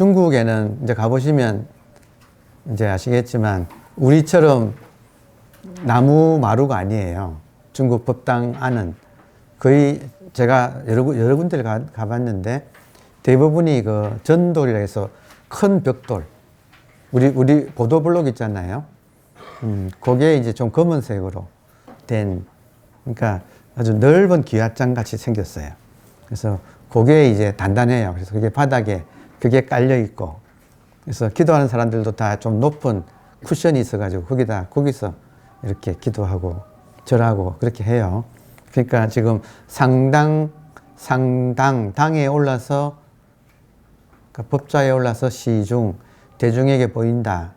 중국에는 이제 가보시면 이제 아시겠지만 우리처럼 나무 마루가 아니에요. 중국 법당 안은 거의 제가 여러 군데를 가봤는데 대부분이 그 전돌이라 해서 큰 벽돌, 우리 보도블록 있잖아요. 그게 이제 좀 검은색으로 된, 그러니까 아주 넓은 기와장 같이 생겼어요. 그래서 그게 이제 단단해요. 그래서 그게 바닥에 그게 깔려 있고, 그래서 기도하는 사람들도 다 좀 높은 쿠션이 있어가지고 거기서 이렇게 기도하고 절하고 그렇게 해요. 그러니까 지금 당에 올라서, 그러니까 법좌에 올라서 시중, 대중에게 보인다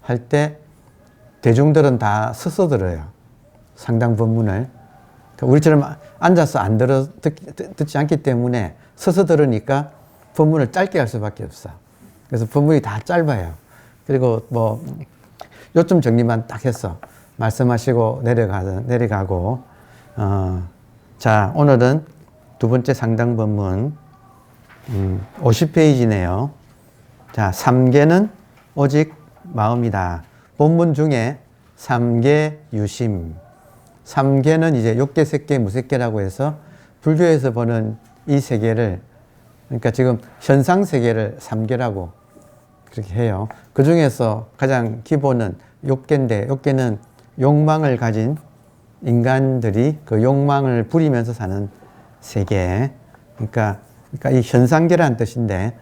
할 때 대중들은 다 서서 들어요. 상당 법문을. 그러니까 우리처럼 앉아서 안 듣지 않기 때문에 서서 들으니까 법문을 짧게 할 수밖에 없어. 그래서 법문이 다 짧아요. 그리고 뭐 요점 정리만 딱 해서 말씀하시고 내려가고 자, 오늘은 두 번째 상당 법문 50페이지네요. 자, 삼계는 오직 마음이다. 본문 중에 삼계 유심. 삼계는 이제 욕계, 색계, 무색계라고 해서 불교에서 보는 이 세계를, 그러니까 지금 현상 세계를 삼계라고 그렇게 해요. 그 중에서 가장 기본은 욕계인데, 욕계는 욕망을 가진 인간들이 그 욕망을 부리면서 사는 세계. 그러니까 이 현상계라는 뜻인데,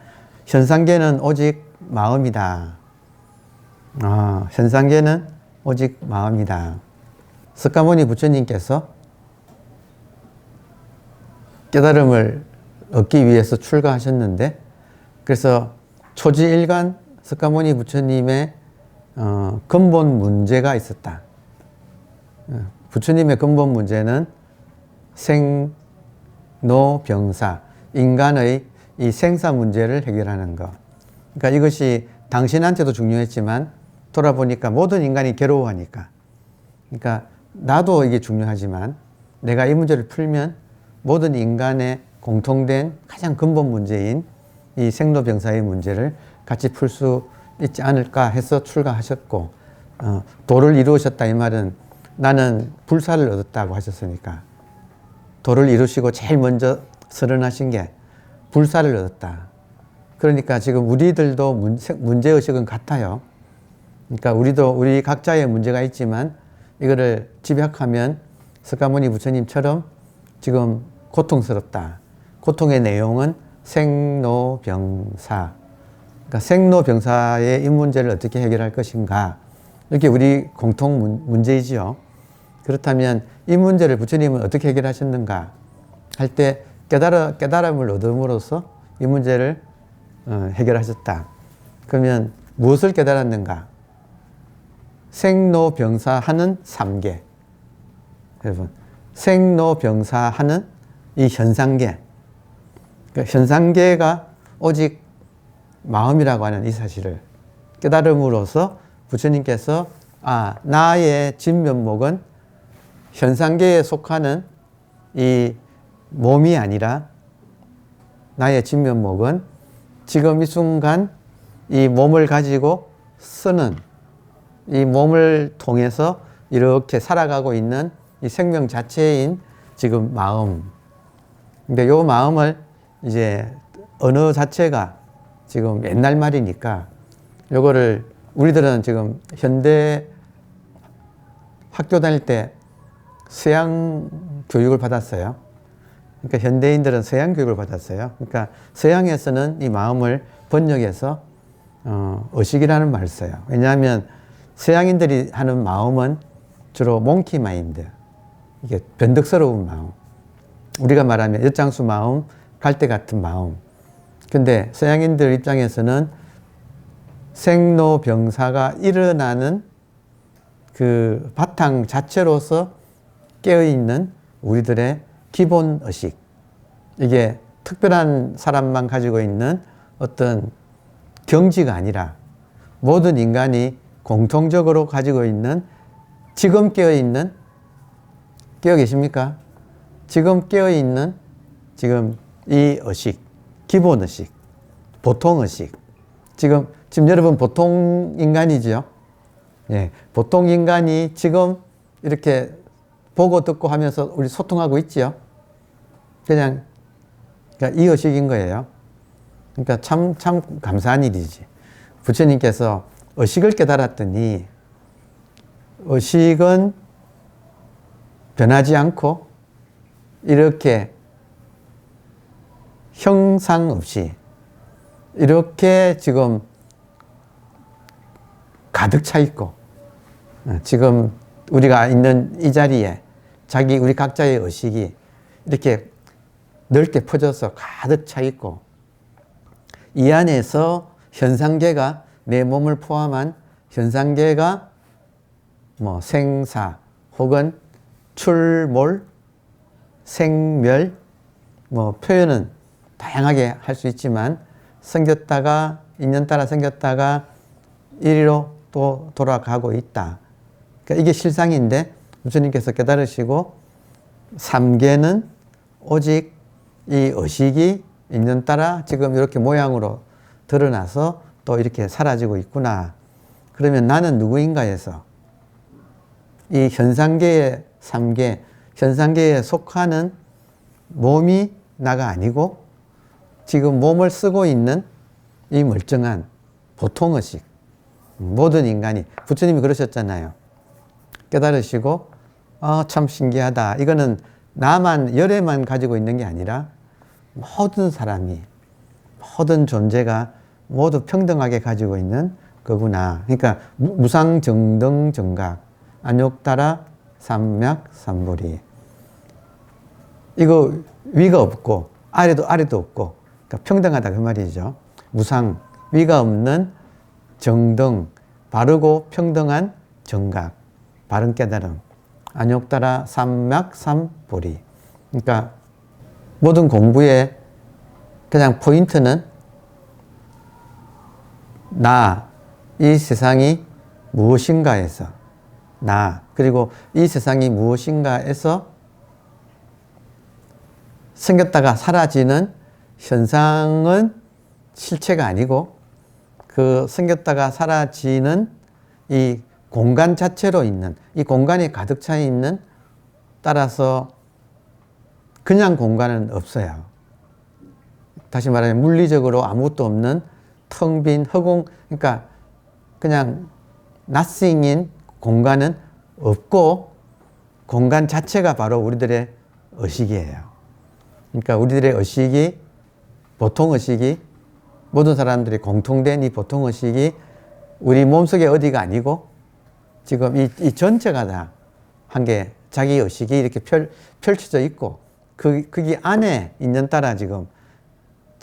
현상계는 오직 마음이다. 현상계는 오직 마음이다. 석가모니 부처님께서 깨달음을 얻기 위해서 출가하셨는데, 그래서 초지일관 석가모니 부처님의 근본 문제가 있었다. 부처님의 근본 문제는 생로병사, 인간의 이 생사 문제를 해결하는 것. 그러니까 이것이 당신한테도 중요했지만 돌아보니까 모든 인간이 괴로워하니까. 그러니까 나도 이게 중요하지만 내가 이 문제를 풀면 모든 인간의 공통된 가장 근본 문제인 이 생로병사의 문제를 같이 풀 수 있지 않을까 해서 출가하셨고, 도를 이루셨다 이 말은 나는 불사를 얻었다고 하셨으니까 도를 이루시고 제일 먼저 선언하신 게 불사를 얻었다. 그러니까 지금 우리들도 문제의식은 같아요. 그러니까 우리 각자의 문제가 있지만 이거를 집약하면 석가모니 부처님처럼 지금 고통스럽다. 고통의 내용은 생로병사. 그러니까 생로병사의 이 문제를 어떻게 해결할 것인가. 이렇게 우리 공통 문제이지요. 그렇다면 이 문제를 부처님은 어떻게 해결하셨는가 할 때 깨달음을 얻음으로써 이 문제를 해결하셨다. 그러면 무엇을 깨달았는가? 생로병사하는 삼계. 여러분, 생로병사하는 이 현상계. 그러니까 현상계가 오직 마음이라고 하는 이 사실을 깨달음으로써 부처님께서 나의 진면목은 현상계에 속하는 이 몸이 아니라 나의 진면목은 지금 이 순간 이 몸을 가지고 쓰는, 이 몸을 통해서 이렇게 살아가고 있는 이 생명 자체인 지금 마음. 근데 요 마음을 이제 언어 자체가 지금 옛날 말이니까 요거를 우리들은 지금 현대 학교 다닐 때 서양 교육을 받았어요. 그러니까 현대인들은 서양 교육을 받았어요. 그러니까 서양에서는 이 마음을 번역해서 의식이라는 말을 써요. 왜냐하면 서양인들이 하는 마음은 주로 몽키 마인드, 이게 변덕스러운 마음. 우리가 말하면 엿장수 마음, 갈대 같은 마음. 근데 서양인들 입장에서는 생로병사가 일어나는 그 바탕 자체로서 깨어있는 우리들의 기본 의식. 이게 특별한 사람만 가지고 있는 어떤 경지가 아니라 모든 인간이 공통적으로 가지고 있는, 지금 깨어있는, 깨어 계십니까? 지금 깨어있는 지금 이 의식, 기본 의식, 보통 의식. 지금 여러분 보통 인간이지요. 예, 보통 인간이 지금 이렇게 보고 듣고 하면서 우리 소통하고 있지요. 그러니까 이 의식인 거예요. 그러니까 참 감사한 일이지. 부처님께서 의식을 깨달았더니 의식은 변하지 않고 이렇게 형상 없이 이렇게 지금 가득 차 있고 지금 우리가 있는 이 자리에 우리 각자의 의식이 이렇게 넓게 퍼져서 가득 차 있고 이 안에서 현상계가 내 몸을 포함한 현상계가 뭐 생사 혹은 출몰, 생멸 뭐 표현은 다양하게 할 수 있지만 생겼다가 인연 따라 생겼다가 이리로 또 돌아가고 있다. 그러니까 이게 실상인데 부처님께서 깨달으시고 삼계는 오직 이 의식이 인연 따라 지금 이렇게 모양으로 드러나서 또 이렇게 사라지고 있구나. 그러면 나는 누구인가 해서 이 현상계의 삼계, 현상계에 속하는 몸이 나가 아니고 지금 몸을 쓰고 있는 이 멀쩡한 보통의식, 모든 인간이 부처님이 그러셨잖아요. 깨달으시고 참 신기하다. 이거는 나만 열애만 가지고 있는 게 아니라 모든 사람이 모든 존재가 모두 평등하게 가지고 있는 거구나. 그러니까 무상정등정각 안욕따라 삼맥삼보리 이거 위가 없고 아래도 없고 그러니까 평등하다 그 말이죠. 무상 위가 없는 정등 바르고 평등한 정각 바른 깨달음 안욕따라 삼맥삼보리 그러니까 모든 공부의 그냥 포인트는 나, 이 세상이 무엇인가에서 나, 그리고 이 세상이 무엇인가에서 생겼다가 사라지는 현상은 실체가 아니고 그 생겼다가 사라지는 이 공간 자체로 있는 이 공간에 가득 차 있는 따라서 그냥 공간은 없어요. 다시 말하면 물리적으로 아무것도 없는 텅 빈 허공 그러니까 그냥 nothing인 공간은 없고 공간 자체가 바로 우리들의 의식이에요. 그러니까 우리들의 의식이 보통 의식이 모든 사람들이 공통된 이 보통 의식이 우리 몸속에 어디가 아니고 지금 이 전체가 다 한 개 자기 의식이 이렇게 펼쳐져 있고 거기 안에 있는 따라 지금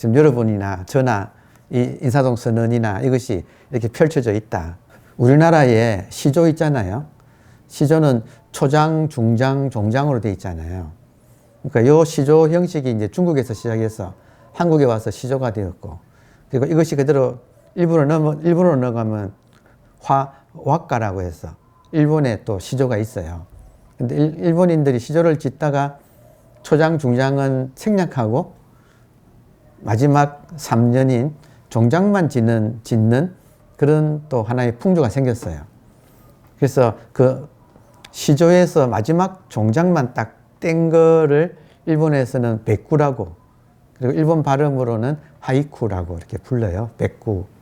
여러분이나 저나 이 인사동 선언이나 이것이 이렇게 펼쳐져 있다. 우리나라에 시조 있잖아요. 시조는 초장, 중장, 종장으로 되어 있잖아요. 그러니까 이 시조 형식이 이제 중국에서 시작해서 한국에 와서 시조가 되었고, 그리고 이것이 그대로 일본으로 넘어가면 왁가라고 해서 일본에 또 시조가 있어요. 근데 일본인들이 시조를 짓다가 초장, 중장은 생략하고 마지막 3년인 종장만 짓는 그런 또 하나의 풍조가 생겼어요. 그래서 그 시조에서 마지막 종장만 딱 뗀 거를 일본에서는 백구라고, 그리고 일본 발음으로는 하이쿠라고 이렇게 불러요.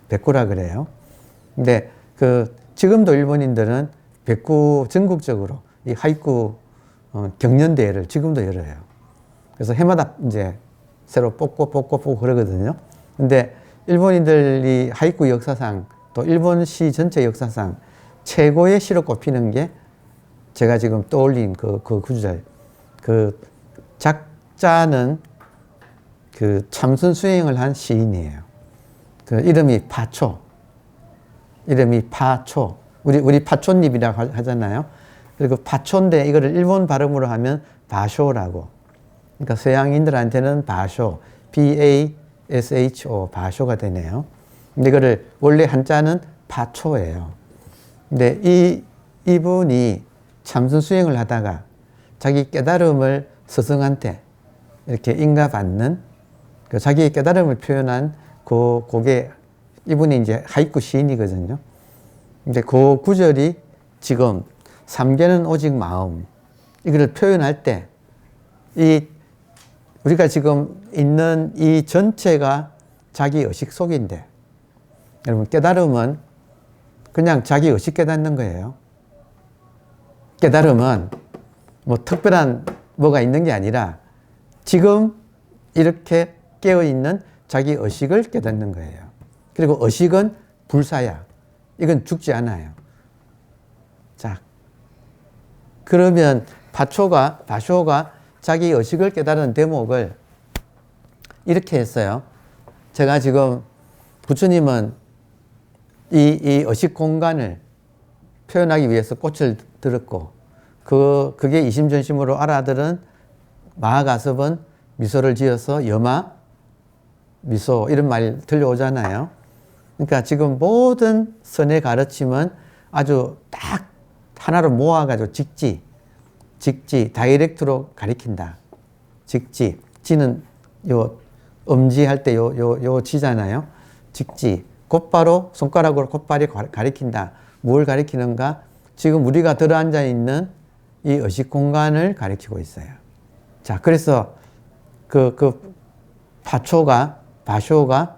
백구라 그래요. 근데 지금도 일본인들은 백구 전국적으로 이 하이쿠 경연대회를 지금도 열어요. 그래서 해마다 이제 새로 뽑고 그러거든요. 근데 일본인들이 하이쿠 역사상 또 일본 시 전체 역사상 최고의 시로 꼽히는 게 제가 지금 떠올린 그 구절. 그 작자는 그 참선 수행을 한 시인이에요. 그 이름이 파초. 우리 파초잎이라고 하잖아요. 그리고 파초인데 이거를 일본 발음으로 하면 바쇼라고. 그러니까 서양인들한테는 바쇼, BASHO, 바쇼가 되네요. 근데 이거를 원래 한자는 파초예요. 근데 이분이 참선 수행을 하다가 자기 깨달음을 스승한테 이렇게 인가받는 자기의 깨달음을 표현한 그게 이분이 이제 하이쿠 시인이거든요. 근데 그 구절이 지금 삼계는 오직 마음, 이거를 표현할 때, 우리가 지금 있는 이 전체가 자기 의식 속인데, 여러분, 깨달음은 그냥 자기 의식 깨닫는 거예요. 깨달음은 뭐 특별한 뭐가 있는 게 아니라 지금 이렇게 깨어있는 자기 의식을 깨닫는 거예요. 그리고 의식은 불사야. 이건 죽지 않아요. 자, 그러면 바쇼가 자기 의식을 깨달은 대목을 이렇게 했어요. 제가 지금 부처님은 이 의식 공간을 표현하기 위해서 꽃을 들었고, 그게 이심전심으로 알아들은 마하가섭은 미소를 지어서 여마, 미소, 이런 말이 들려오잖아요. 그러니까 지금 모든 선의 가르침은 아주 딱 하나로 모아가지고 직지, 다이렉트로 가리킨다. 직지. 지는 요, 음지할 때 요 지잖아요. 직지. 곧바로 손가락으로 곧바로 가리킨다. 뭘 가리키는가? 지금 우리가 들어앉아 있는 이 의식 공간을 가리키고 있어요. 자, 그래서 바쇼가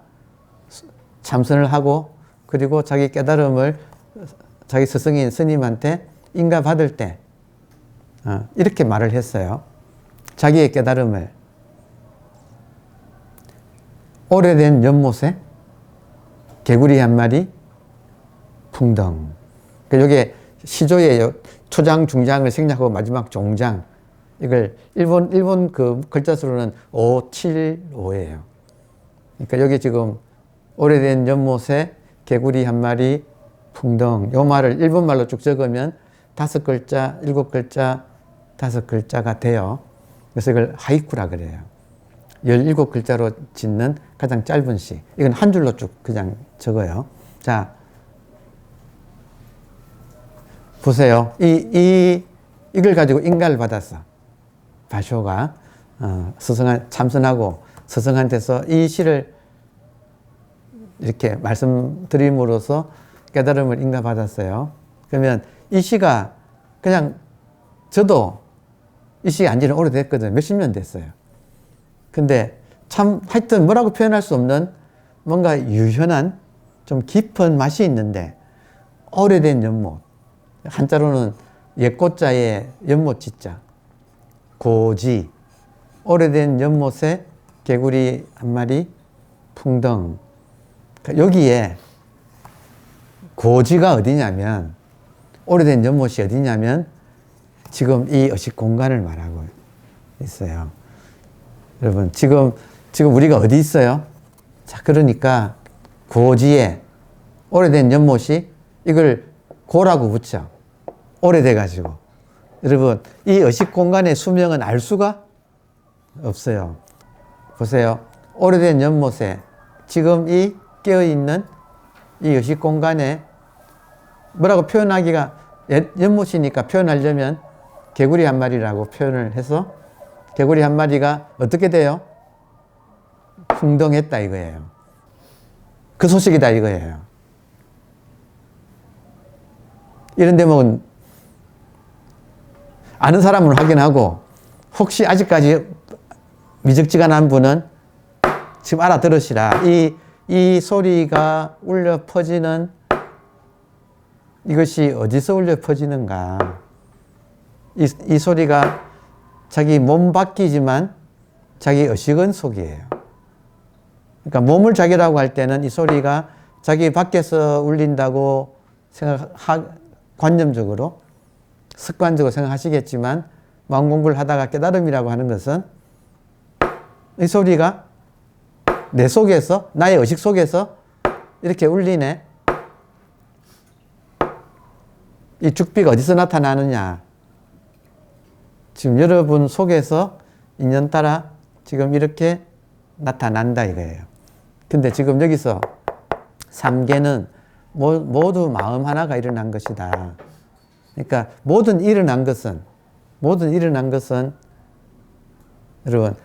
참선을 하고, 그리고 자기 깨달음을 자기 스승인 스님한테 인가받을 때, 이렇게 말을 했어요. 자기의 깨달음을 오래된 연못에 개구리 한 마리 풍덩. 이게 시조의 초장, 중장을 생략하고 마지막 종장. 이걸 일본 그 글자수로는 5, 7, 5예요. 그러니까 여기 지금 오래된 연못에 개구리 한 마리 풍덩. 요 말을 일본 말로 쭉 적으면 5글자, 7글자, 5글자가 돼요. 그래서 이걸 하이쿠라 그래요. 17글자로 짓는 가장 짧은 시. 이건 한 줄로 쭉 그냥 적어요. 자, 보세요. 이걸 가지고 인가를 받았어. 바쇼가 참선하고 스승한테서 이 시를 이렇게 말씀드림으로써 깨달음을 인가받았어요. 그러면 이 시가 그냥 저도 이 시가 안지는 오래됐거든요. 몇십 년 됐어요. 근데 참 하여튼 뭐라고 표현할 수 없는 뭔가 유연한 좀 깊은 맛이 있는데, 오래된 연못, 한자로는 옛꽃자에 연못지자, 고지, 오래된 연못에 개구리 한 마리 풍덩. 여기에 고지가 어디냐면, 오래된 연못이 어디냐면 지금 이 의식 공간을 말하고 있어요. 여러분, 지금 우리가 어디 있어요? 자, 그러니까 고지에 오래된 연못이, 이걸 고라고 붙여. 오래돼가지고. 여러분, 이 의식 공간의 수명은 알 수가 없어요. 보세요. 오래된 연못에 지금 이 깨어있는 이 의식 공간에 뭐라고 표현하기가, 연못이니까 표현하려면 개구리 한 마리라고 표현을 해서, 개구리 한 마리가 어떻게 돼요? 풍덩했다 이거예요. 그 소식이다 이거예요. 이런 대목은 아는 사람은 확인하고, 혹시 아직까지 미적지간한 분은 지금 알아들으시라. 이 소리가 울려 퍼지는, 이것이 어디서 울려 퍼지는가? 이 소리가 자기 몸 밖이지만 자기 의식은 속이에요. 그러니까 몸을 자기라고 할 때는 이 소리가 자기 밖에서 울린다고 관념적으로, 습관적으로 생각하시겠지만, 마음 공부를 하다가 깨달음이라고 하는 것은 이 소리가 내 속에서, 나의 의식 속에서 이렇게 울리네. 이 죽비가 어디서 나타나느냐? 지금 여러분 속에서 인연 따라 지금 이렇게 나타난다 이거예요. 근데 지금 여기서 삼계는 모두 마음 하나가 일어난 것이다. 그러니까 모든 일어난 것은 여러분,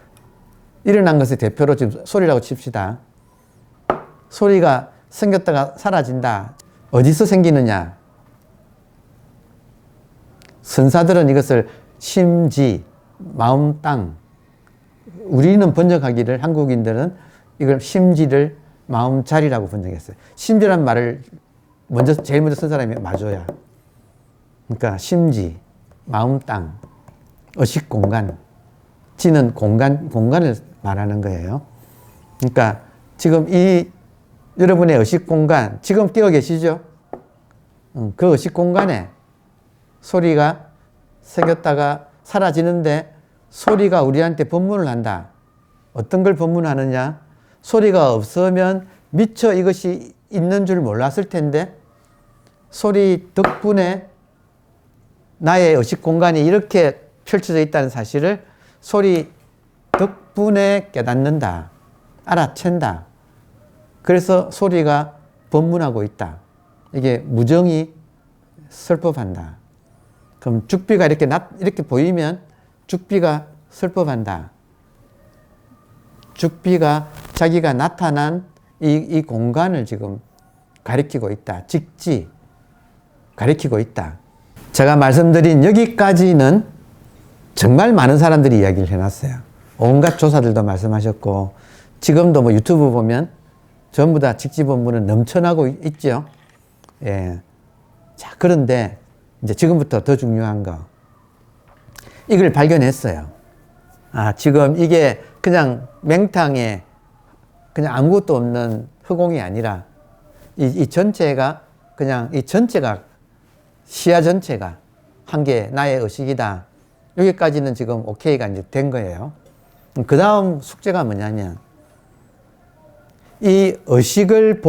일어난 것의 대표로 지금 소리라고 칩시다. 소리가 생겼다가 사라진다. 어디서 생기느냐? 선사들은 이것을 심지, 마음 땅. 우리는 번역하기를, 한국인들은 이걸 심지를 마음 자리라고 번역했어요. 심지란 말을 제일 먼저 쓴 사람이 마조야. 그러니까 심지, 마음 땅, 의식 공간. 지는 공간을 말하는 거예요. 그러니까 지금 여러분의 의식 공간, 지금 깨어 계시죠? 그 의식 공간에 소리가 생겼다가 사라지는데 소리가 우리한테 법문을 한다. 어떤 걸 법문하느냐? 소리가 없으면 미처 이것이 있는 줄 몰랐을 텐데 소리 덕분에 나의 의식 공간이 이렇게 펼쳐져 있다는 사실을 소리 덕분에 깨닫는다. 알아챈다. 그래서 소리가 법문하고 있다. 이게 무정이 설법한다. 그럼 죽비가 이렇게 보이면 죽비가 설법한다. 죽비가 자기가 나타난 이 공간을 지금 가리키고 있다. 직지 가리키고 있다. 제가 말씀드린 여기까지는 정말 많은 사람들이 이야기를 해놨어요. 온갖 조사들도 말씀하셨고 지금도 뭐 유튜브 보면 전부 다 직지본문은 넘쳐나고 있죠. 예. 자, 그런데 이제 지금부터 더 중요한 거. 이걸 발견했어요. 아, 지금 이게 그냥 맹탕에 그냥 아무것도 없는 허공이 아니라 이 전체가 그냥 시야 전체가 한 개 나의 의식이다. 여기까지는 지금 오케이가 이제 된 거예요. 그 다음 숙제가 뭐냐면 이 의식을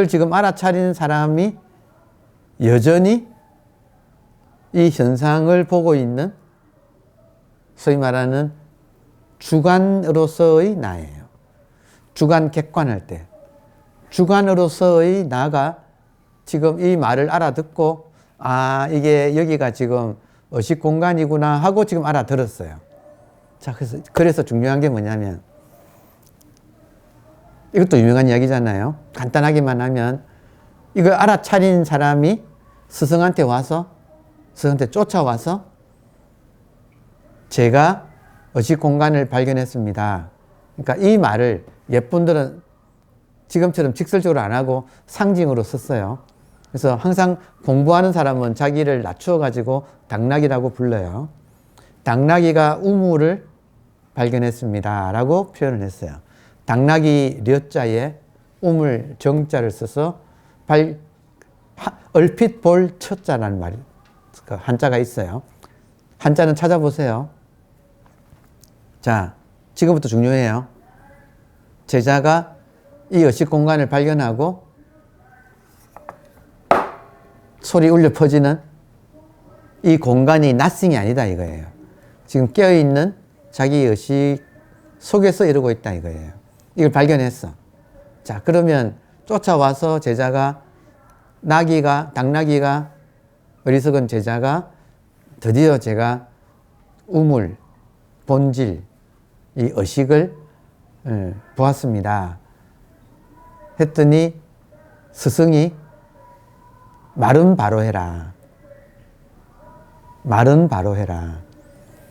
지금 알아차리는 사람이 여전히 이 현상을 보고 있는 소위 말하는 주관으로서의 나예요. 주관 객관할 때 주관으로서의 나가 지금 이 말을 알아듣고 아, 이게 여기가 지금 의식 공간이구나 하고 지금 알아들었어요. 자, 그래서 중요한 게 뭐냐면 이것도 유명한 이야기잖아요. 간단하게만 하면 이걸 알아차린 사람이 스승한테 쫓아와서 제가 의식 공간을 발견했습니다. 그러니까 이 말을 옛분들은 지금처럼 직설적으로 안 하고 상징으로 썼어요. 그래서 항상 공부하는 사람은 자기를 낮추어가지고 당나귀라고 불러요. 당나귀가 우물을 발견했습니다. 라고 표현을 했어요. 당나귀 려자에 우물 정자를 써서 얼핏 볼 첫자라는 말이 그 한자가 있어요. 한자는 찾아보세요. 자, 지금부터 중요해요. 제자가 이 의식 공간을 발견하고 소리 울려 퍼지는 이 공간이 nothing이 아니다 이거예요. 지금 깨어있는 자기 의식 속에서 이러고 있다 이거예요. 이걸 발견했어. 자, 그러면 쫓아와서 제자가 당나귀가 어리석은 제자가 드디어 제가 우물, 본질, 이 의식을 보았습니다. 했더니 스승이 말은 바로 해라. 말은 바로 해라.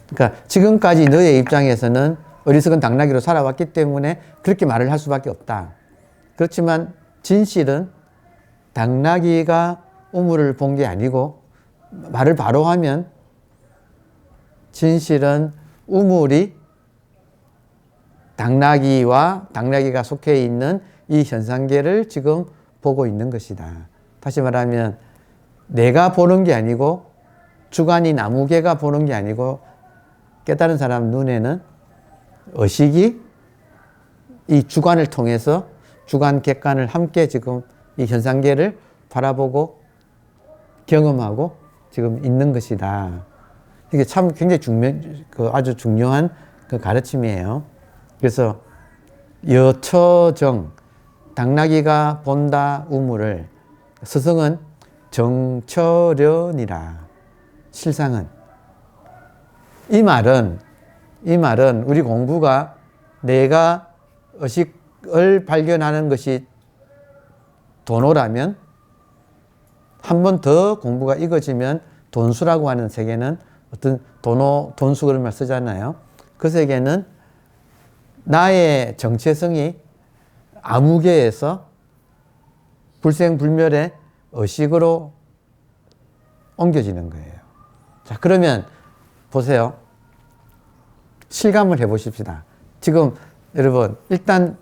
그러니까 지금까지 너의 입장에서는 어리석은 당나귀로 살아왔기 때문에 그렇게 말을 할 수밖에 없다. 그렇지만 진실은 당나귀가 우물을 본 게 아니고 말을 바로 하면 진실은 우물이 당나귀가 속해 있는 이 현상계를 지금 보고 있는 것이다. 다시 말하면 내가 보는 게 아니고 주관이 나무개가 보는 게 아니고 깨달은 사람 눈에는 의식이 이 주관을 통해서 주관 객관을 함께 지금 이 현상계를 바라보고 경험하고 지금 있는 것이다. 이게 참 굉장히 아주 중요한 그 가르침이에요. 그래서 여처정, 당나귀가 본다 우물을 스승은 정처련이라. 실상은 이 말은 우리 공부가 내가 의식을 발견하는 것이 돈호라면 한 번 더 공부가 익어지면 돈수라고 하는 세계는 어떤 돈수 그런 말 쓰잖아요. 그 세계는 나의 정체성이 아무개에서 불생불멸의 의식으로 옮겨지는 거예요. 자, 그러면 보세요. 실감을 해 보십시다. 지금 여러분, 일단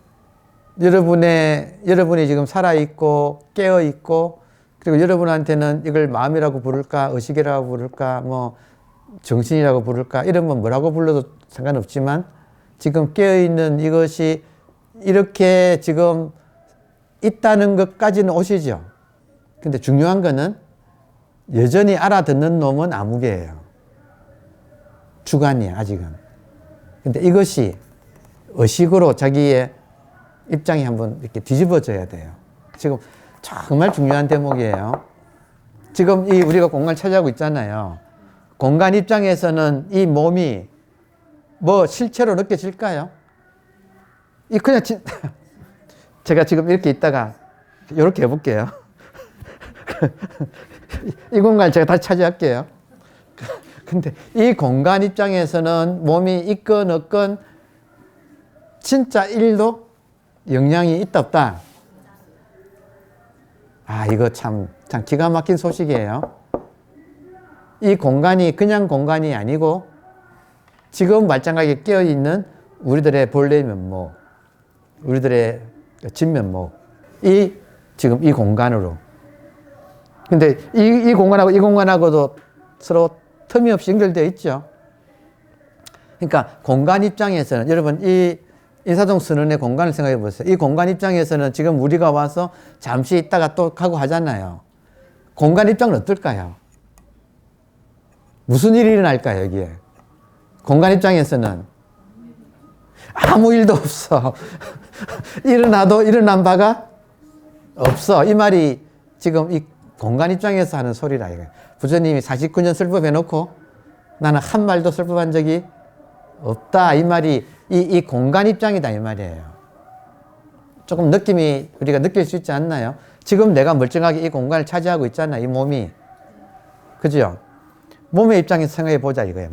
여러분이 지금 살아있고 깨어있고 그리고 여러분한테는 이걸 마음이라고 부를까 의식이라고 부를까 뭐 정신이라고 부를까 이러면 뭐라고 불러도 상관없지만 지금 깨어있는 이것이 이렇게 지금 있다는 것까지는 오시죠. 근데 중요한 거는 여전히 알아듣는 놈은 아무개예요. 주관이에요, 아직은. 근데 이것이 의식으로 자기의 입장이 한번 이렇게 뒤집어져야 돼요. 지금 정말 중요한 대목이에요. 지금 이 우리가 공간을 차지하고 있잖아요. 공간 입장에서는 이 몸이 뭐 실체로 느껴질까요? 이 그냥 제가 지금 이렇게 있다가 이렇게 해볼게요. 이 공간을 제가 다시 차지할게요. 근데 이 공간 입장에서는 몸이 있건 없건 진짜 1도 영향이 있다 없다. 아, 이거 참 기가 막힌 소식이에요. 이 공간이 그냥 공간이 아니고 지금 말짱하게 깨어있는 우리들의 본래 면목, 우리들의 진면목, 지금 이 공간으로. 근데 이 공간하고도 서로 틈이 없이 연결되어 있죠. 그러니까 공간 입장에서는 여러분 이 인사동 선언의 공간을 생각해 보세요. 이 공간 입장에서는 지금 우리가 와서 잠시 있다가 또 가고 하잖아요. 공간 입장은 어떨까요? 무슨 일이 일어날까요, 여기에? 공간 입장에서는 아무 일도 없어. 일어나도 일어난 바가 없어. 이 말이 지금 이 공간 입장에서 하는 소리라 이거예요. 부처님이 49년 설법해놓고 나는 한 말도 설법한 적이 없다. 이 말이 이 공간 입장이다 이 말이에요. 조금 느낌이 우리가 느낄 수 있지 않나요? 지금 내가 멀쩡하게 이 공간을 차지하고 있잖아요. 이 몸이. 그죠? 몸의 입장에서 생각해 보자 이거예요.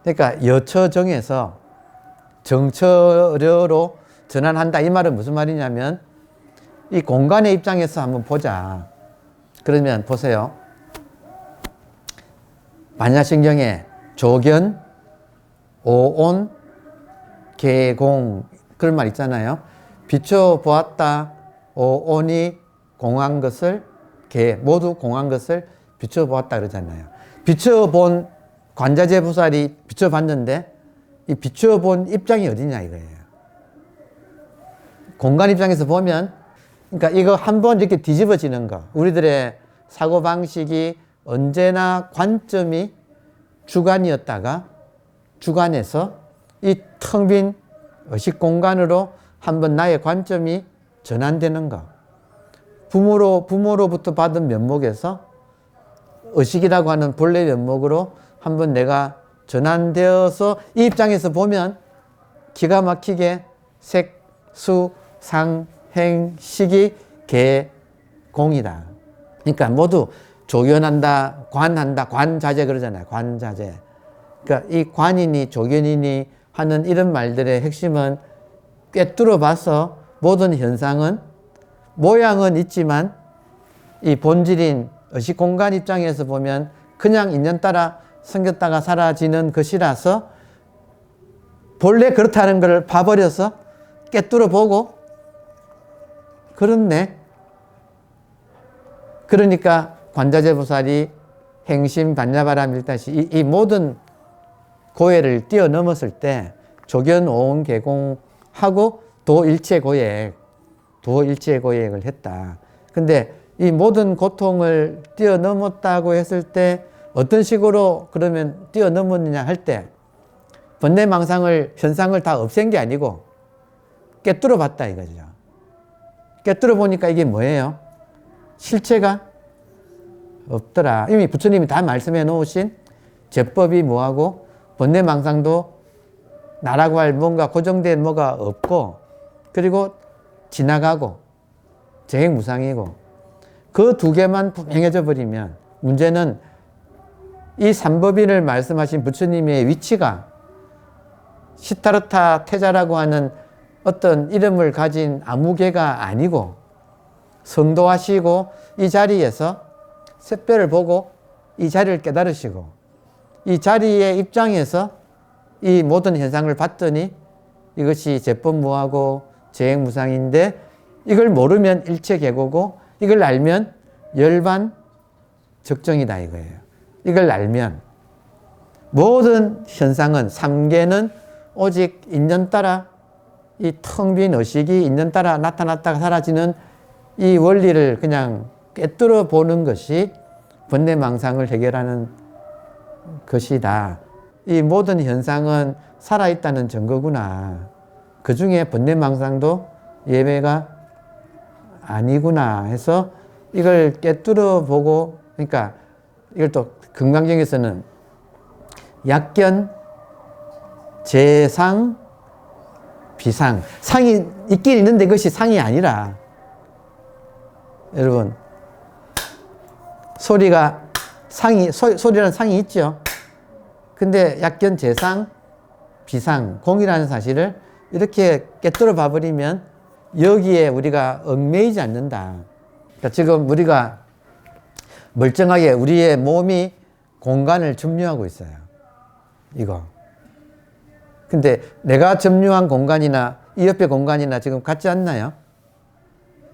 그러니까 여처정에서 정처려로 전환한다. 이 말은 무슨 말이냐면 이 공간의 입장에서 한번 보자. 그러면 보세요. 반야신경에 조견, 오온, 개공 그런 말 있잖아요. 비춰보았다. 오온이 공한 것을 모두 공한 것을 비춰보았다 그러잖아요. 비춰본 관자재 보살이 비춰봤는데 이 비춰본 입장이 어디냐 이거예요. 공간 입장에서 보면 그러니까 이거 한번 이렇게 뒤집어지는 거. 우리들의 사고방식이 언제나 관점이 주관이었다가 주관에서 이 텅 빈 의식 공간으로 한번 나의 관점이 전환되는 거. 부모로부터 받은 면목에서 의식이라고 하는 본래 면목으로 한번 내가 전환되어서 이 입장에서 보면 기가 막히게 색, 수, 상, 행, 식이, 개, 공이다. 그러니까 모두 조견한다, 관한다, 관자재 그러잖아요. 관자재. 그러니까 이 관이니 조견이니 하는 이런 말들의 핵심은 꿰뚫어 봐서 모든 현상은 모양은 있지만 이 본질인 의식 공간 입장에서 보면 그냥 인연따라 생겼다가 사라지는 것이라서 본래 그렇다는 걸 봐버려서 꿰뚫어 보고 그렇네. 그러니까 관자재 보살이 행심 반야바람 일다시 이 모든 고해를 뛰어넘었을 때 조견 오온 개공하고 도일체 고액을 했다. 근데 이 모든 고통을 뛰어넘었다고 했을 때 어떤 식으로 그러면 뛰어넘었느냐 할 때 번뇌망상을 현상을 다 없앤 게 아니고 꿰뚫어 봤다 이거죠. 꿰뚫어 보니까 이게 뭐예요? 실체가 없더라. 이미 부처님이 다 말씀해 놓으신 제법이 뭐하고 번뇌망상도 나라고 할 뭔가 고정된 뭐가 없고 그리고 지나가고 재행무상이고, 그 두 개만 분명해져 버리면, 문제는 이 삼법인을 말씀하신 부처님의 위치가 시타르타 태자라고 하는 어떤 이름을 가진 아무 개가 아니고, 성도하시고 이 자리에서 샛별을 보고 이 자리를 깨달으시고, 이 자리의 입장에서 이 모든 현상을 봤더니 이것이 제법무하고 재행무상인데, 이걸 모르면 일체계고고, 이걸 알면 열반 적정이다 이거예요. 이걸 알면 모든 현상은, 삼계는 오직 인연 따라, 이 텅 빈 의식이 인연 따라 나타났다가 사라지는 이 원리를 그냥 꿰뚫어 보는 것이 번뇌망상을 해결하는 것이다. 이 모든 현상은 살아있다는 증거구나. 그 중에 번뇌망상도 예외가 아니구나 해서 이걸 꿰뚫어 보고, 그러니까 이걸 또 금강경에서는 약견, 재상, 비상. 상이 있긴 있는데 그것이 상이 아니라, 여러분, 소리가 소리라는 상이 있죠. 근데 약견, 재상, 비상, 공이라는 사실을 이렇게 꿰뚫어 봐버리면 여기에 우리가 얽매이지 않는다. 그러니까 지금 우리가 멀쩡하게 우리의 몸이 공간을 점유하고 있어요. 이거. 근데 내가 점유한 공간이나 이 옆에 공간이나 지금 같지 않나요?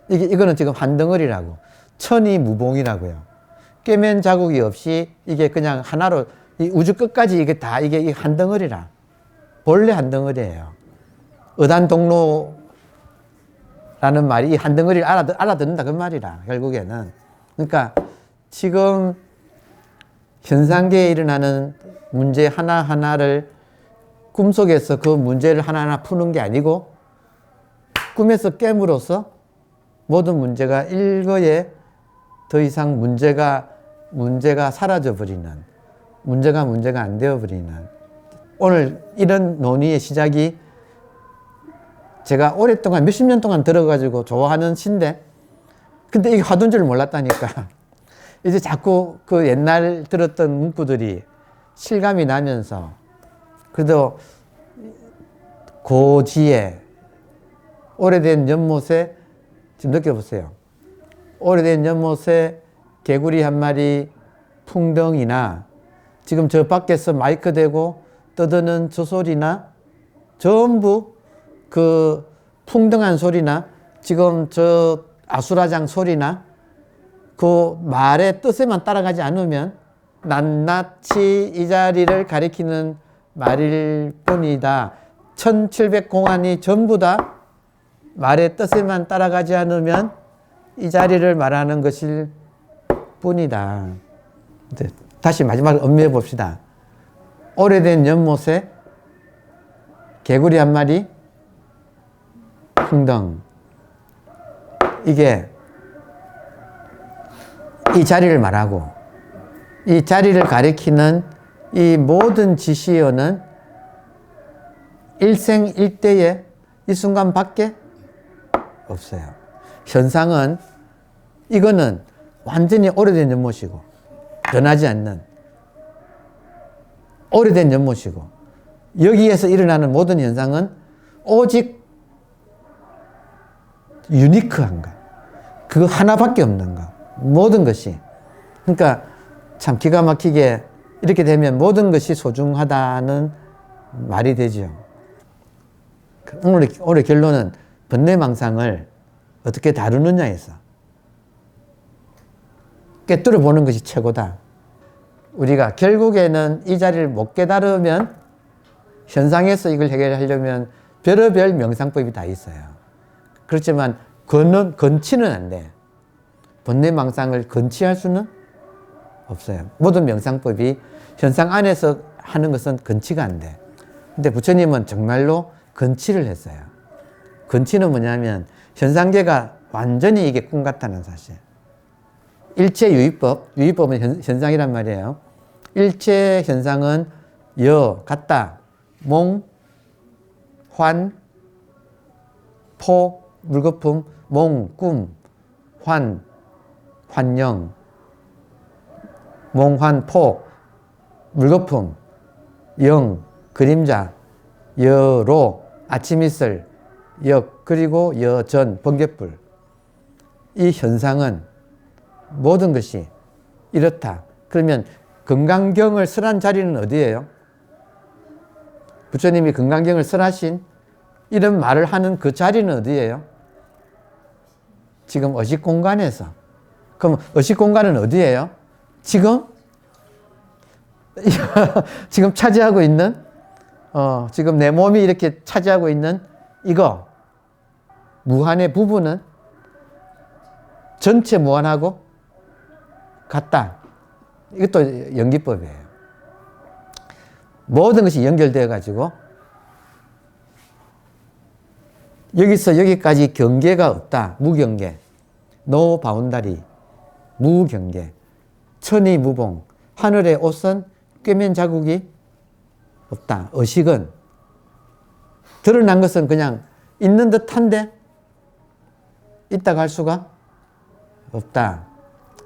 이거는 지금 한 덩어리라고. 천이무봉이라고요. 꿰맨 자국이 없이 이게 그냥 하나로, 이 우주 끝까지 이게 다 이게 한 덩어리라. 본래 한 덩어리예요. 의단동로라는 말이 이 한 덩어리를 알아듣는다 그 말이라, 결국에는. 그러니까 지금 현상계에 일어나는 문제 하나하나를 꿈속에서 그 문제를 하나하나 푸는 게 아니고, 꿈에서 깨물어서 모든 문제가 일거에 더 이상 문제가 사라져버리는, 문제가 안 되어버리는. 오늘 이런 논의의 시작이 제가 오랫동안 몇십 년 동안 들어가지고 좋아하는 시인데, 근데 이게 화두인 줄 몰랐다니까. 이제 자꾸 그 옛날 들었던 문구들이 실감이 나면서, 그래도 고지에 오래된 연못에, 지금 느껴보세요. 오래된 연못에 개구리 한 마리 풍덩이나, 지금 저 밖에서 마이크 대고 떠드는 저 소리나, 전부 그 풍덩한 소리나, 지금 저 아수라장 소리나, 그 말의 뜻에만 따라가지 않으면 낱낱이 이 자리를 가리키는 말일 뿐이다. 1700공안이 전부 다 말의 뜻에만 따라가지 않으면 이 자리를 말하는 것일 뿐이다. 이제 다시 마지막으로 음미해 봅시다. 오래된 연못에 개구리 한 마리 풍덩. 이게 이 자리를 말하고, 이 자리를 가리키는 이 모든 지시어는 일생일대에 이 순간 밖에 없어요. 현상은, 이거는 완전히 오래된 연못이고, 변하지 않는 오래된 연못이고, 여기에서 일어나는 모든 현상은 오직 유니크한 것, 그거 하나밖에 없는 것, 모든 것이. 그러니까 참 기가 막히게 이렇게 되면 모든 것이 소중하다는 말이 되죠. 오늘 결론은 번뇌망상을 어떻게 다루느냐에서 꿰뚫어 보는 것이 최고다. 우리가 결국에는 이 자리를 못 깨달으면, 현상에서 이걸 해결하려면 별의별 명상법이 다 있어요. 그렇지만 건치는 안 돼. 번뇌망상을 건치할 수는 없어요. 모든 명상법이 현상 안에서 하는 것은 건치가 안 돼. 근데 부처님은 정말로 건치를 했어요. 건치는 뭐냐면, 현상계가 완전히 이게 꿈 같다는 사실. 일체 유의법, 유의법은 현상이란 말이에요. 일체 현상은 같다, 몽, 환, 포, 물거품, 몽, 꿈, 환영, 몽환, 폭, 물거품, 영, 그림자, 여로, 아침 이슬, 역, 그리고 여전, 번갯불. 이 현상은 모든 것이 이렇다. 그러면 금강경을 설한 자리는 어디예요? 부처님이 금강경을 설하신 이런 말을 하는 그 자리는 어디예요? 지금 의식공간에서. 그럼 의식공간은 어디예요? 지금 지금 차지하고 있는 지금 내 몸이 이렇게 차지하고 있는 이거 무한의 부분은 전체 무한하고 같다. 이것도 연기법이에요. 모든 것이 연결되어 가지고 여기서 여기까지 경계가 없다. 무경계, 노 바운다리, 무경계, 천이무봉, 하늘의 옷은 꿰맨 자국이 없다. 의식은 드러난 것은 그냥 있는 듯한데 있다고 할 수가 없다.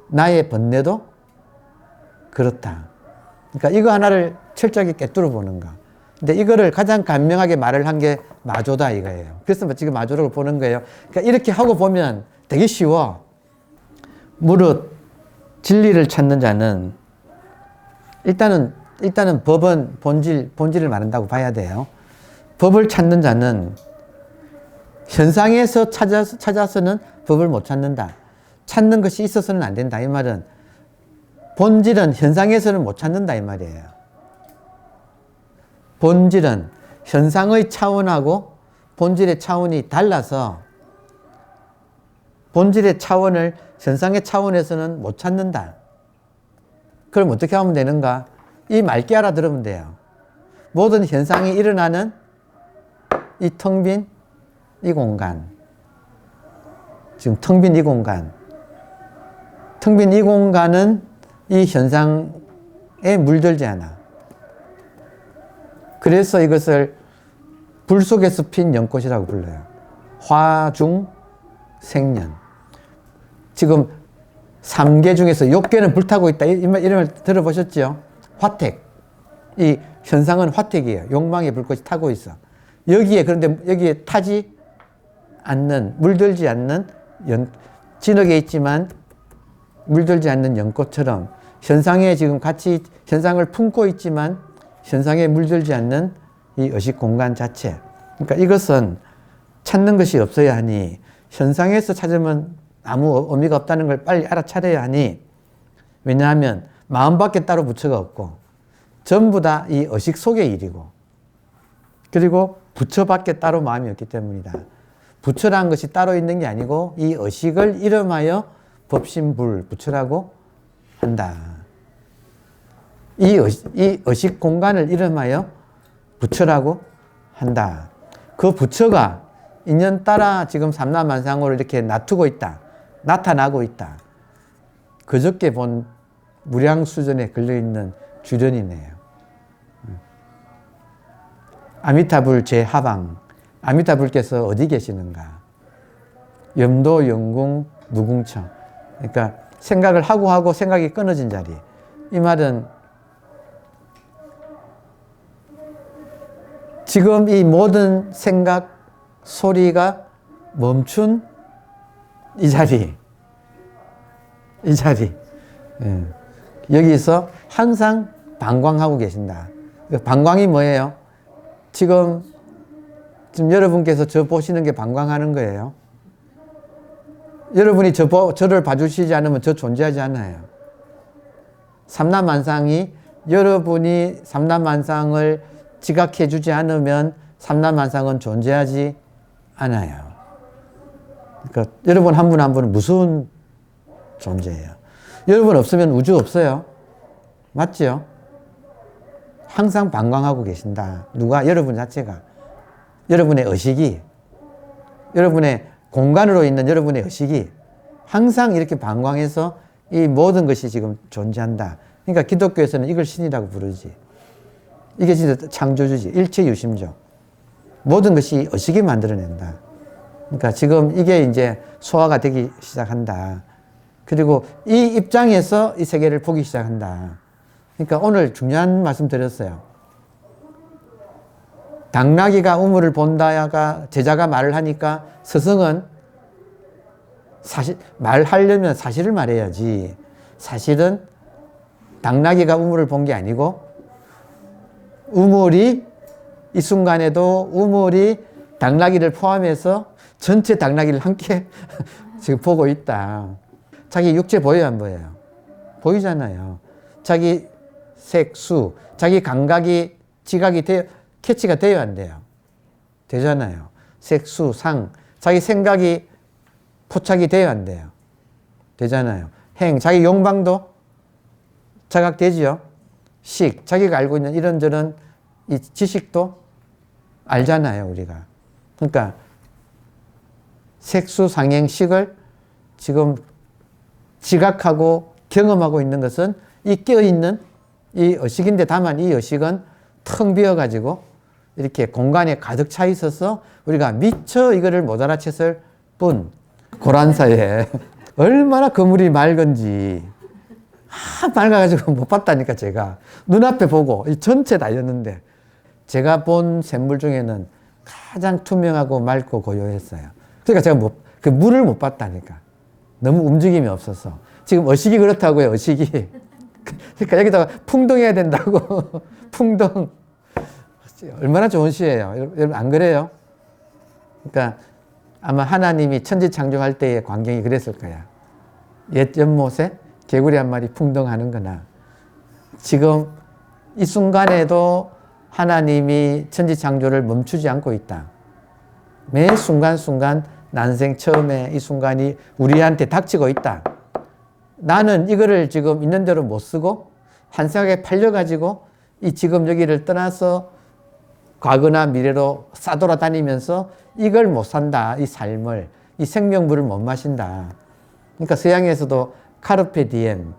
나의 번뇌도 그렇다. 그러니까 이거 하나를 철저하게 꿰뚫어 보는 거. 근데 이거를 가장 간명하게 말을 한 게 마조다 이거예요. 그래서 지금 마조를 보는 거예요. 그러니까 이렇게 하고 보면 되게 쉬워. 무릇 진리를 찾는 자는 일단은 법은 본질을 말한다고 봐야 돼요. 법을 찾는 자는 현상에서 찾아서는 법을 못 찾는다. 찾는 것이 있어서는 안 된다. 이 말은 본질은 현상에서는 못 찾는다 이 말이에요. 본질은 현상의 차원하고 본질의 차원이 달라서 본질의 차원을 현상의 차원에서는 못 찾는다. 그럼 어떻게 하면 되는가? 이 맑게 알아들으면 돼요. 모든 현상이 일어나는 이 텅 빈 이 공간. 지금 텅 빈 이 공간. 텅 빈 이 공간은 이 현상에 물들지 않아. 그래서 이것을 불 속에서 핀 연꽃이라고 불러요. 화중 생년. 지금 3계 중에서 6개는 불타고 있다. 이름을 들어보셨죠? 화택. 이 현상은 화택이에요. 욕망의 불꽃이 타고 있어. 그런데 여기에 타지 않는, 물들지 않는, 진흙에 있지만 물들지 않는 연꽃처럼 현상에 지금 같이 현상을 품고 있지만 현상에 물들지 않는 이 의식 공간 자체. 그러니까 이것은 찾는 것이 없어야 하니 현상에서 찾으면 아무 의미가 없다는 걸 빨리 알아차려야 하니 왜냐하면 마음밖에 따로 부처가 없고 전부 다 이 의식 속의 일이고 그리고 부처밖에 따로 마음이 없기 때문이다. 부처라는 것이 따로 있는 게 아니고 이 의식을 이름하여 법신불 부처라고 한다. 이 의식 공간을 이름하여 부처라고 한다. 그 부처가 인연 따라 지금 삼라만상으로 이렇게 나타나고 있다. 그저께 본 무량수전에 걸려있는 주련이네요. 아미타불 제하방. 아미타불께서 어디 계시는가? 염도 영궁 무궁청. 그러니까 생각을 하고 생각이 끊어진 자리. 이 말은 지금 이 모든 생각, 소리가 멈춘 이 자리. 여기서 항상 방광하고 계신다. 방광이 뭐예요? 지금 여러분께서 저 보시는 게 방광하는 거예요. 여러분이 저를 봐주시지 않으면 저 존재하지 않아요. 삼라만상이 여러분이 삼라만상을 지각해 주지 않으면 삼라만상은 존재하지 않아요. 그러니까 여러분 한 분 한 분은 무서운 존재예요. 여러분 없으면 우주 없어요. 맞죠? 항상 방광하고 계신다. 누가? 여러분 자체가. 여러분의 의식이, 여러분의 공간으로 있는 여러분의 의식이 항상 이렇게 방광해서 이 모든 것이 지금 존재한다. 그러니까 기독교에서는 이걸 신이라고 부르지. 이게 진짜 창조주지. 일체유심조. 모든 것이 의식이 만들어낸다. 그러니까 지금 이게 이제 소화가 되기 시작한다. 그리고 이 입장에서 이 세계를 보기 시작한다. 그러니까 오늘 중요한 말씀 드렸어요. 당나귀가 우물을 본다가 제자가 말을 하니까 스승은 말하려면 사실을 말해야지. 사실은 당나귀가 우물을 본 게 아니고 우물이 이 순간에도 우물이 당나귀를 포함해서 전체 당나귀를 함께 지금 보고 있다. 자기 육체 보여요, 안 보여요? 보이잖아요. 자기 색, 수, 자기 감각이 지각이 캐치가 돼요, 안 돼요? 되잖아요. 색, 수, 상, 자기 생각이 포착이 돼요, 안 돼요? 되잖아요. 행, 자기 욕망도 자각되지요. 식, 자기가 알고 있는 이런저런 이 지식도 알잖아요, 우리가. 그러니까 색수, 상행, 식을 지금 지각하고 경험하고 있는 것은 이 깨어있는 이 의식인데, 다만 이 의식은 텅 비어가지고 이렇게 공간에 가득 차 있어서 우리가 미처 이거를 못 알아챘을 뿐. 고란사에 얼마나 그물이 맑은지 맑아가지고 못 봤다니까. 제가 눈앞에 보고 이 전체 다였는데 제가 본 샘물 중에는 가장 투명하고 맑고 고요했어요. 그러니까 제가 그 물을 못 봤다니까. 너무 움직임이 없어서. 지금 의식이 그렇다고요, 의식이. 그러니까 여기다가 풍덩해야 된다고. 풍덩. 얼마나 좋은 시예요. 여러분 안 그래요? 그러니까 아마 하나님이 천지 창조할 때의 광경이 그랬을 거야. 옛 연못에 개구리 한 마리 풍덩하는 거나, 지금 이 순간에도 하나님이 천지 창조를 멈추지 않고 있다. 매 순간순간 난생 처음에 이 순간이 우리한테 닥치고 있다. 나는 이거를 지금 있는 대로 못 쓰고 한 생각에 팔려가지고 이 지금 여기를 떠나서 과거나 미래로 싸돌아다니면서 이걸 못 산다. 이 삶을, 이 생명물을 못 마신다. 그러니까 서양에서도 카르페 디엠,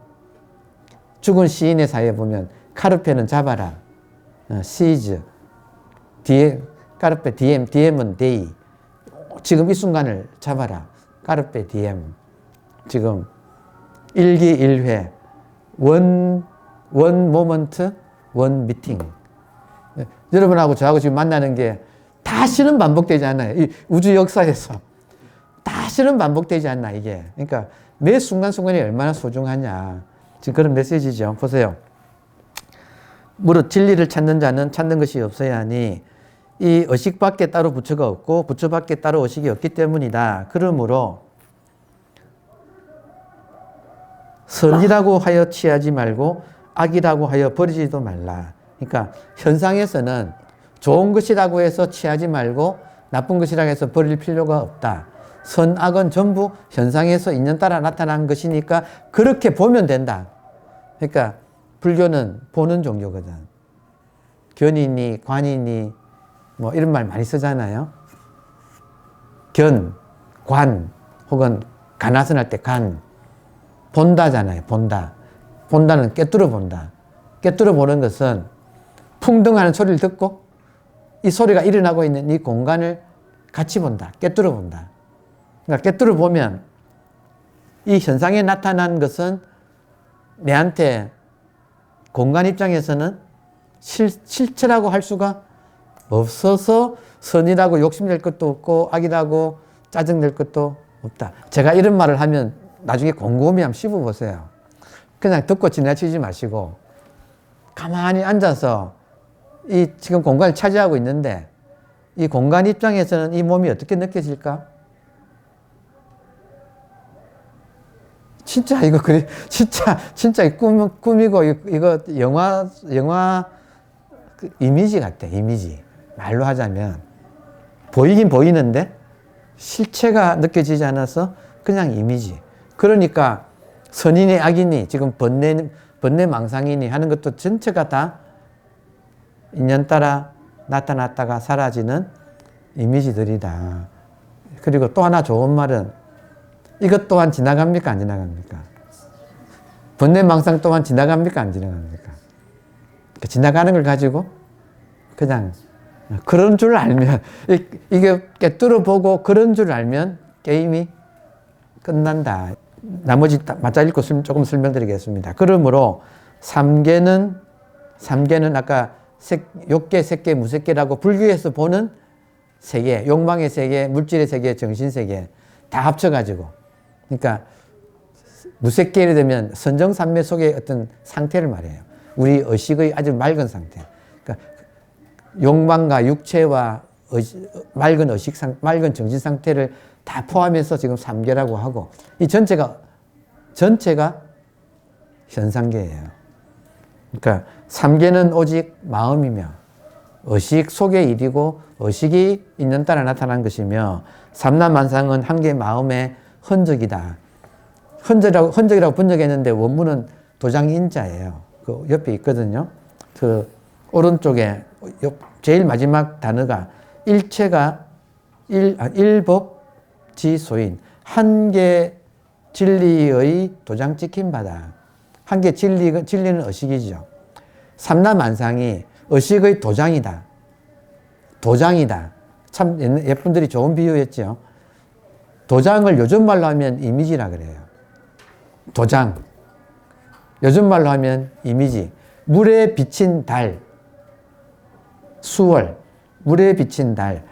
죽은 시인의 사회에 보면 카르페는 잡아라, 시즈, 카르페 디엠, 디엠은 데이, 지금 이 순간을 잡아라, 카르페 디엠. 지금 일기일회, 원 모먼트, 원 미팅. 여러분하고 저하고 지금 만나는 게 다시는 반복되지 않아요. 이 우주 역사에서 다시는 반복되지 않나, 이게. 그러니까 매 순간순간이 얼마나 소중하냐. 지금 그런 메시지죠. 보세요. 무릇 진리를 찾는 자는 찾는 것이 없어야 하니 이 의식밖에 따로 부처가 없고 부처밖에 따로 의식이 없기 때문이다. 그러므로 선이라고 하여 취하지 말고 악이라고 하여 버리지도 말라. 그러니까 현상에서는 좋은 것이라고 해서 취하지 말고 나쁜 것이라고 해서 버릴 필요가 없다. 선, 악은 전부 현상에서 인연따라 나타난 것이니까 그렇게 보면 된다. 그러니까 불교는 보는 종교거든. 견이니 관이니 뭐 이런 말 많이 쓰잖아요. 견, 관, 혹은 간화선 할 때 간. 본다잖아요. 본다. 본다는 꿰뚫어 본다. 꿰뚫어 보는 것은 풍덩하는 소리를 듣고 이 소리가 일어나고 있는 이 공간을 같이 본다. 꿰뚫어 본다. 그러니까 꿰뚫어 보면 이 현상에 나타난 것은 내한테 공간 입장에서는 실체라고 할 수가 없어서 선이라고 욕심낼 것도 없고 악이라고 짜증낼 것도 없다. 제가 이런 말을 하면 나중에 곰곰이 한번 씹어보세요. 그냥 듣고 지나치지 마시고 가만히 앉아서 이 지금 공간을 차지하고 있는데 이 공간 입장에서는 이 몸이 어떻게 느껴질까? 진짜 이거 진짜 꿈이고 이거 영화 그 이미지 같아. 이미지. 말로 하자면 보이긴 보이는데 실체가 느껴지지 않아서 그냥 이미지. 그러니까 선이니 악이니 지금 번뇌 망상이니 하는 것도 전체가 다 인연 따라 나타났다가 사라지는 이미지들이다. 그리고 또 하나 좋은 말은 이것 또한 지나갑니까? 안 지나갑니까? 번뇌 망상 또한 지나갑니까? 안 지나갑니까? 지나가는 걸 가지고 그냥 그런 줄 알면, 이게 깨뚫어 보고 그런 줄 알면 게임이 끝난다. 나머지 맞아 읽고 조금 설명드리겠습니다. 그러므로 삼계는 아까 욕계, 색계, 무색계라고 불교에서 보는 세계, 욕망의 세계, 물질의 세계, 정신 세계 다 합쳐가지고, 그러니까 무색계를 되면 선정산매 속의 어떤 상태를 말해요. 우리 의식의 아주 맑은 상태. 그러니까 욕망과 육체와 맑은 의식 맑은 정신 상태를 다 포함해서 지금 삼계라고 하고, 이 전체가 현상계예요. 그러니까 삼계는 오직 마음이며 의식 속의 일이고 의식이 있는 따라 나타난 것이며, 삼라만상은 한 개의 마음의 흔적이다. 흔적이라고 번역했는데 원문은 도장인자예요. 그 옆에 있거든요. 그 오른쪽에 제일 마지막 단어가 일체가 일법지소인 한 개 진리의 도장 찍힌 바다. 한 개 진리는 의식이죠. 삼라만상이 의식의 도장이다. 도장이다. 참 예쁜들이 좋은 비유였죠. 도장을 요즘 말로 하면 이미지라 그래요. 도장. 요즘 말로 하면 이미지. 물에 비친 달. 수월. 물에 비친 달.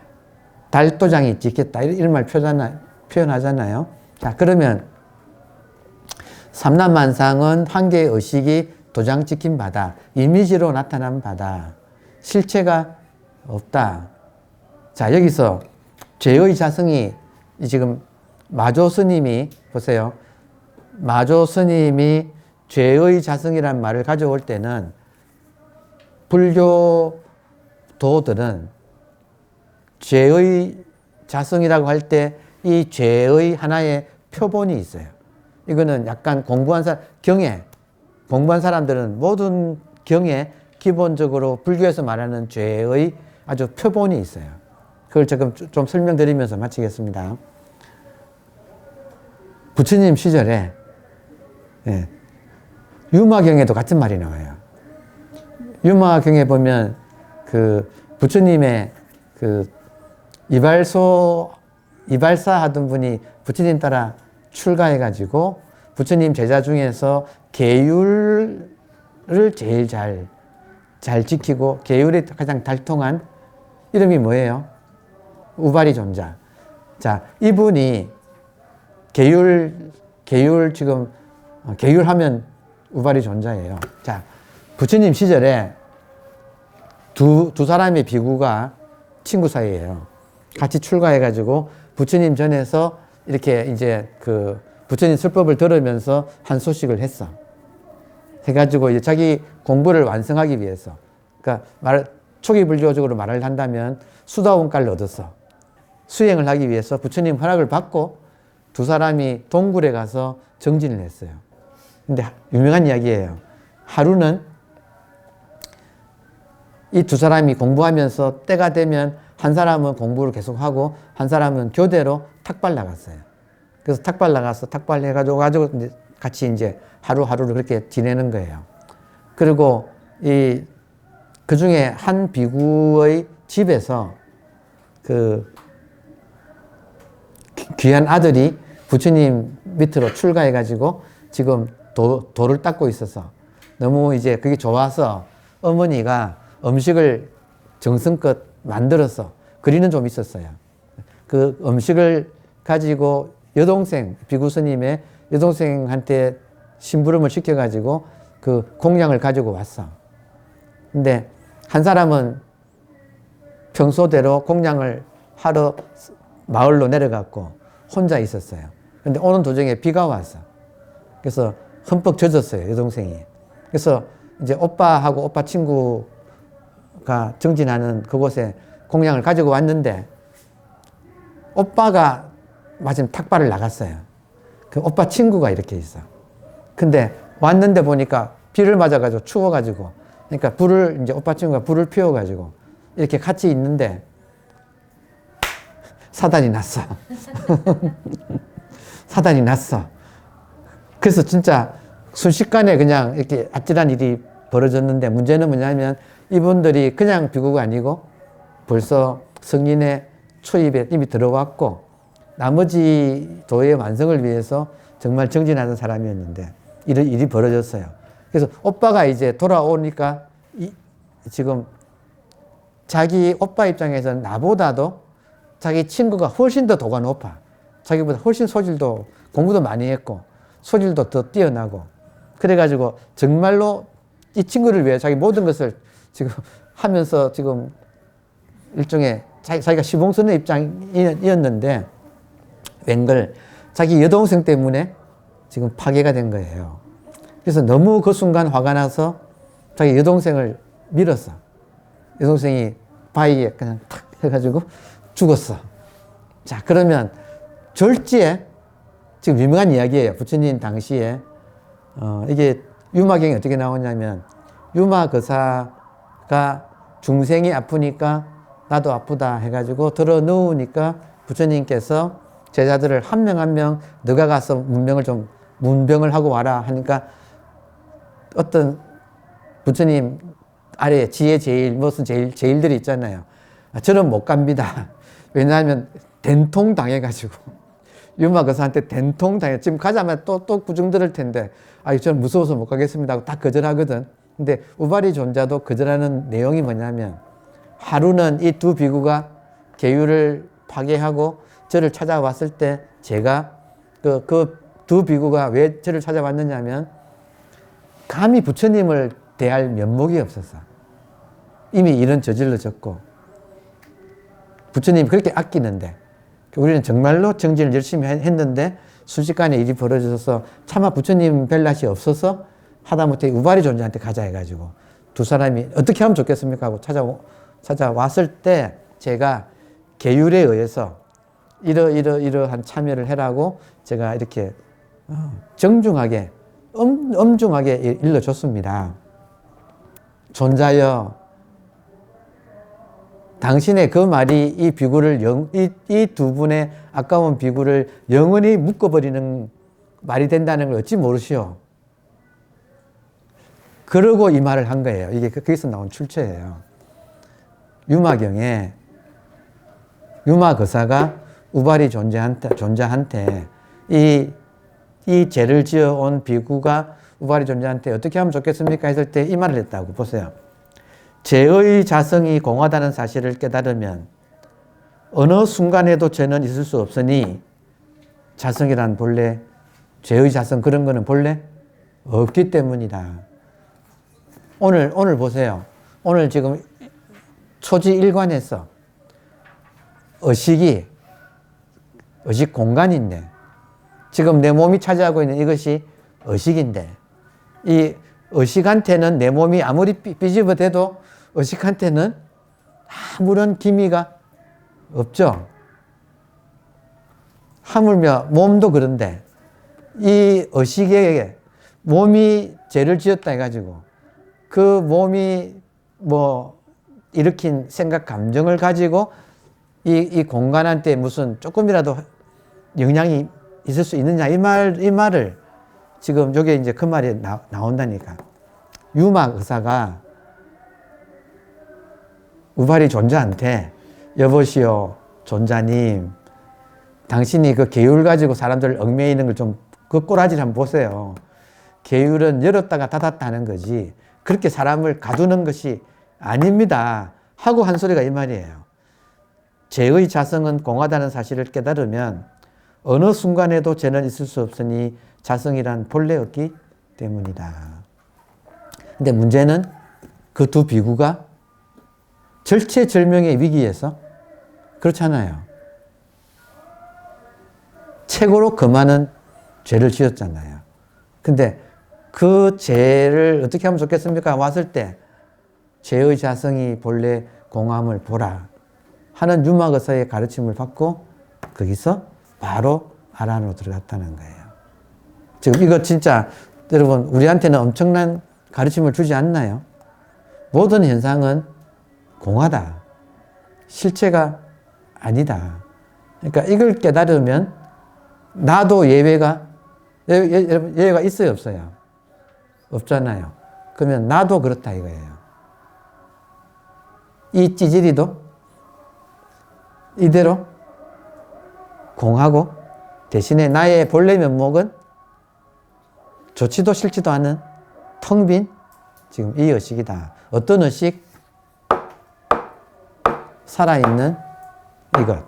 달도장이 찍혔다. 이런 말 표현하잖아요. 자, 그러면 삼라만상은 한 개의 의식이 도장 찍힌 바다. 이미지로 나타난 바다. 실체가 없다. 자, 여기서 죄의 자성이 지금 마조 스님이 보세요. 마조 스님이 죄의 자성이라는 말을 가져올 때는 불교도들은 죄의 자성이라고 할 때 이 죄의 하나의 표본이 있어요. 이거는 약간 공부한 사람들은 모든 경에 기본적으로 불교에서 말하는 죄의 아주 표본이 있어요. 그걸 조금 좀 설명드리면서 마치겠습니다. 부처님 시절에 유마경에도 같은 말이 나와요. 유마경에 보면 그 부처님의 그 이발사 하던 분이 부처님 따라 출가해가지고 부처님 제자 중에서 계율을 제일 잘 지키고 계율이 가장 달통한 이름이 뭐예요? 우바리존자. 자, 이분이 계율하면 우바리존자예요. 자, 부처님 시절에 두 사람의 비구가 친구 사이예요. 같이 출가해가지고 부처님 전에서 이렇게 이제 그 부처님 설법을 들으면서 한 소식을 했어. 해가지고 이제 자기 공부를 완성하기 위해서, 그러니까 초기 불교적으로 말을 한다면 수다원가를 얻었어. 수행을 하기 위해서 부처님 허락을 받고 두 사람이 동굴에 가서 정진을 했어요. 근데 유명한 이야기예요. 하루는 이 두 사람이 공부하면서 때가 되면 한 사람은 공부를 계속하고 한 사람은 교대로 탁발 나갔어요. 그래서 탁발 나가서 탁발 해가지고 같이 이제 하루하루를 그렇게 지내는 거예요. 그리고 그 중에 한 비구의 집에서 그 귀한 아들이 부처님 밑으로 출가해가지고 지금 돌을 닦고 있어서 너무 이제 그게 좋아서 어머니가 음식을 정성껏 만들어서 그리는 좀 있었어요. 그 음식을 가지고 비구 스님의 여동생한테 심부름을 시켜가지고 그 공양을 가지고 왔어. 근데 한 사람은 평소대로 공양을 하러 마을로 내려갔고 혼자 있었어요. 근데 오는 도중에 비가 왔어. 그래서 흠뻑 젖었어요, 여동생이. 그래서 이제 오빠하고 오빠 친구가 정진하는 그곳에 공양을 가지고 왔는데 오빠가 마침 탁발을 나갔어요. 그 오빠 친구가 이렇게 있어. 근데 왔는데 보니까 비를 맞아가지고 추워가지고, 그러니까 이제 오빠 친구가 불을 피워가지고 이렇게 같이 있는데 사단이 났어. 사단이 났어. 그래서 진짜 순식간에 그냥 이렇게 아찔한 일이 벌어졌는데, 문제는 뭐냐면 이분들이 그냥 비구가 아니고 벌써 성인의 초입에 이미 들어왔고 나머지 도의 완성을 위해서 정말 정진하는 사람이었는데 이런 일이 벌어졌어요. 그래서 오빠가 이제 돌아오니까 지금 자기 오빠 입장에서는 나보다도 자기 친구가 훨씬 더 도가 높아. 자기보다 훨씬 소질도 공부도 많이 했고 소질도 더 뛰어나고 그래가지고 정말로 이 친구를 위해 자기 모든 것을 지금 하면서 지금 일종의 자기가 시봉선의 입장이었는데 웬걸 자기 여동생 때문에 지금 파괴가 된 거예요. 그래서 너무 그 순간 화가 나서 자기 여동생을 밀었어. 여동생이 바위에 그냥 탁 해가지고 죽었어. 자, 그러면 졸지에 지금 유명한 이야기예요. 부처님 당시에 이게 유마경이 어떻게 나오냐면 유마거사가 중생이 아프니까 나도 아프다 해가지고 들어 누우니까 부처님께서 제자들을 한 명 한 명 너가 가서 문병을 하고 와라 하니까 어떤 부처님 아래에 지혜 제일 무슨 제일들이 있잖아요. 저는 못 갑니다. 왜냐하면 된통 당해가지고 유마거사한테 된통 당해. 지금 가자마자 또 구중 들을 텐데 저는 무서워서 못 가겠습니다 하고 다 거절하거든. 근데 우바리 존자도 거절하는 내용이 뭐냐면 하루는 이 두 비구가 계율을 파괴하고 저를 찾아왔을 때 제가 그 두 비구가 왜 저를 찾아왔느냐면 감히 부처님을 대할 면목이 없었어. 이미 일은 저질러졌고 부처님이 그렇게 아끼는데 우리는 정말로 정진을 열심히 했는데 순식간에 일이 벌어져서 차마 부처님 뵐 낯이 없어서 하다못해 우바리 존재한테 가자 해가지고 두 사람이 어떻게 하면 좋겠습니까 하고 찾아왔을 때 제가 계율에 의해서 이러한 참여를 해라고 제가 이렇게 정중하게 엄중하게 일러줬습니다. 존자여, 당신의 그 말이 이 비구를 이 두 분의 아까운 비구를 영원히 묶어버리는 말이 된다는 걸 어찌 모르시오? 그러고 이 말을 한 거예요. 이게 거기서 나온 출처예요. 유마경에 유마거사가 우바리 존자한테 이 죄를 지어온 비구가 우바리 존자한테 어떻게 하면 좋겠습니까? 했을 때 이 말을 했다고. 보세요. 죄의 자성이 공하다는 사실을 깨달으면 어느 순간에도 죄는 있을 수 없으니 자성이란 본래 죄의 자성 그런 거는 본래 없기 때문이다. 오늘 보세요. 오늘 지금 초지일관에서 의식 공간인데 지금 내 몸이 차지하고 있는 이것이 의식인데 이 의식한테는 내 몸이 아무리 삐집어대도 의식한테는 아무런 기미가 없죠. 하물며 몸도 그런데 이 의식에 몸이 죄를 지었다 해가지고 그 몸이 일으킨 생각 감정을 가지고 이 공간한테 무슨 조금이라도 영향이 있을 수 있느냐 이 말을 지금 여기 이제 그 말이 나온다니까. 유마거사가 우바리 존자한테 여보시오 존자님 당신이 그 계율 가지고 사람들을 얽매이는 걸 좀 그 꼬라지를 한번 보세요. 계율은 열었다가 닫았다는 거지 그렇게 사람을 가두는 것이 아닙니다 하고 한 소리가 이 말이에요. 죄의 자성은 공하다는 사실을 깨달으면 어느 순간에도 죄는 있을 수 없으니 자성이란 본래 없기 때문이다. 근데 문제는 그 두 비구가 절체절명의 위기에서 그렇잖아요. 최고로 그 많은 죄를 지었잖아요. 근데 그 죄를 어떻게 하면 좋겠습니까? 왔을 때 죄의 자성이 본래 공함을 보라 하는 유마거사의 가르침을 받고 거기서 바로 아란으로 들어갔다는 거예요. 지금 이거 진짜 여러분 우리한테는 엄청난 가르침을 주지 않나요? 모든 현상은 공하다. 실체가 아니다. 그러니까 이걸 깨달으면 나도 예외가 있어요, 없어요? 없잖아요. 그러면 나도 그렇다 이거예요. 이 찌질이도 이대로 공하고 대신에 나의 본래 면목은 좋지도 싫지도 않은 텅 빈 지금 이 의식이다. 어떤 의식? 살아있는 이것.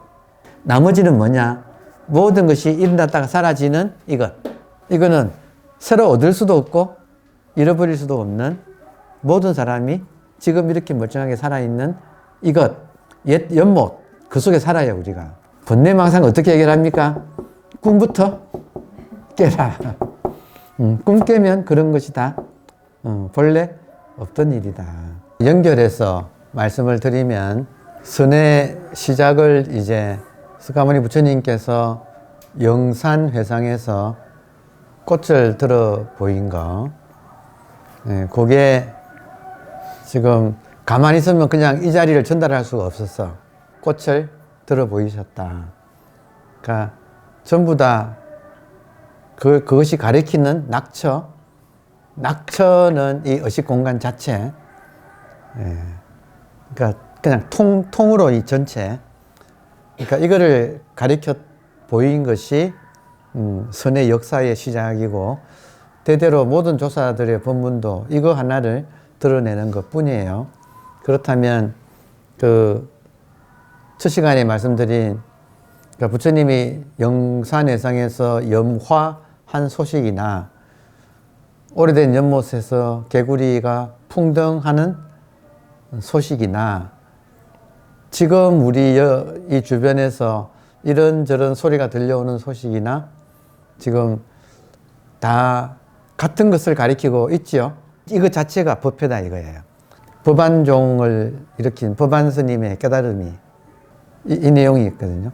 나머지는 뭐냐? 모든 것이 일어났다가 사라지는 이것. 이거는 새로 얻을 수도 없고 잃어버릴 수도 없는 모든 사람이 지금 이렇게 멀쩡하게 살아있는 이것. 옛 연못. 그 속에 살아요, 우리가. 번뇌망상 어떻게 해결합니까? 꿈부터 깨라. 꿈 깨면 그런 것이 다 본래 없던 일이다. 연결해서 말씀을 드리면 선의 시작을 이제 석가모니 부처님께서 영산회상에서 꽃을 들어 보인 거, 그게 지금 가만히 있으면 그냥 이 자리를 전달할 수가 없었어. 꽃을 들어 보이셨다. 그러니까 전부 다 그것이 가리키는 낙처. 낙처는 이 의식 공간 자체. 그러니까 그냥 통으로 이 전체. 그러니까 이거를 가리켜 보인 것이 선의 역사의 시작이고 대대로 모든 조사들의 본문도 이거 하나를 드러내는 것 뿐이에요. 그렇다면 첫 시간에 말씀드린 그러니까 부처님이 영산회상에서 염화한 소식이나 오래된 연못에서 개구리가 풍덩하는 소식이나 지금 우리 이 주변에서 이런저런 소리가 들려오는 소식이나 지금 다 같은 것을 가리키고 있죠. 이거 자체가 법회다 이거예요. 법안종을 일으킨 법안 스님의 깨달음이 이 내용이 있거든요.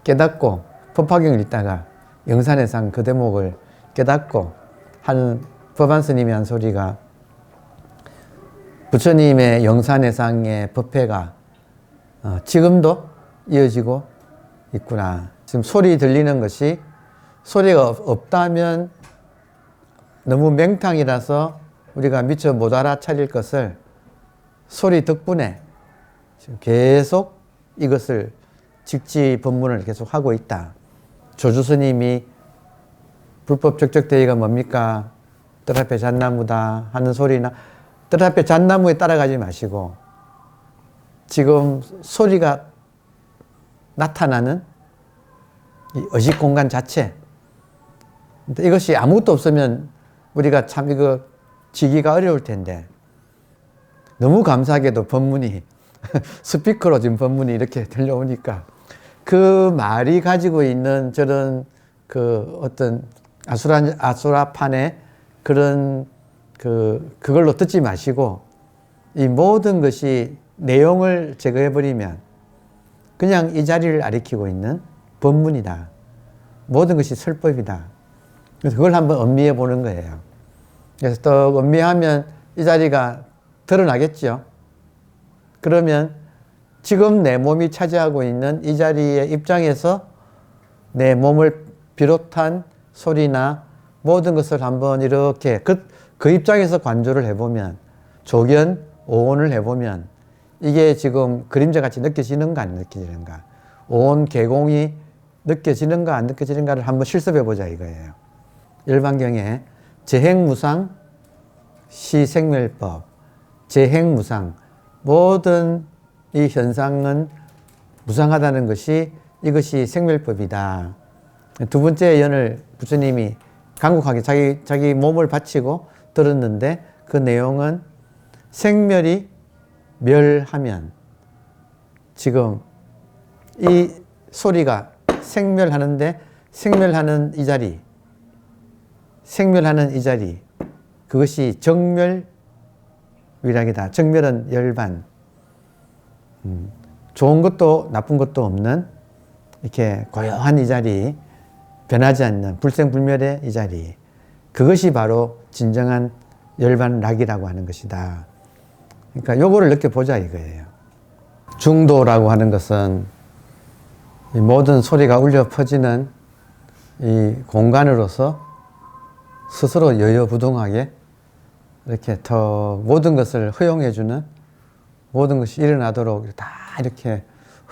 깨닫고 법화경을 읽다가 영산회상 그 대목을 깨닫고 한 법안 스님이 한 소리가 부처님의 영산회상의 법회가 지금도 이어지고 있구나. 지금 소리 들리는 것이 소리가 없다면 너무 맹탕이라서 우리가 미처 못 알아차릴 것을 소리 덕분에 지금 계속 이것을 직지법문을 계속 하고 있다. 조주 스님이 불법 적적대의가 뭡니까? 뜰 앞에 잣나무다 하는 소리나 뜰 앞에 잣나무에 따라가지 마시고 지금 소리가 나타나는 이 의식 공간 자체. 이것이 아무것도 없으면 우리가 참 이거 지기가 어려울 텐데 너무 감사하게도 법문이 스피커로 지금 법문이 이렇게 들려오니까 그 말이 가지고 있는 저런 어떤 아수라판의 그런 그걸로 듣지 마시고 이 모든 것이 내용을 제거해버리면 그냥 이 자리를 가리키고 있는 법문이다. 모든 것이 설법이다. 그래서 그걸 한번 음미해 보는 거예요. 그래서 또 음미하면 이 자리가 드러나겠죠. 그러면 지금 내 몸이 차지하고 있는 이 자리의 입장에서 내 몸을 비롯한 소리나 모든 것을 한번 이렇게 그 입장에서 관조를 해보면 조견, 오온을 해보면 이게 지금 그림자같이 느껴지는가 안 느껴지는가 오온 개공이 느껴지는가 안 느껴지는가를 한번 실습해보자 이거예요. 일반경에 재행무상 시생멸법 재행무상 모든 이 현상은 무상하다는 것이 이것이 생멸법이다. 두 번째 연을 부처님이 간곡하게 자기 몸을 바치고 들었는데 그 내용은 생멸이 멸하면 지금 이 소리가 생멸하는데 생멸하는 이 자리 그것이 정멸위락이다. 정멸은 열반 좋은 것도 나쁜 것도 없는 이렇게 고요한 이 자리 변하지 않는 불생불멸의 이 자리 그것이 바로 진정한 열반락이라고 하는 것이다. 그러니까 요거를 느껴보자 이거예요. 중도라고 하는 것은 이 모든 소리가 울려 퍼지는 이 공간으로서 스스로 여여부동하게 이렇게 더 모든 것을 허용해주는 모든 것이 일어나도록 다 이렇게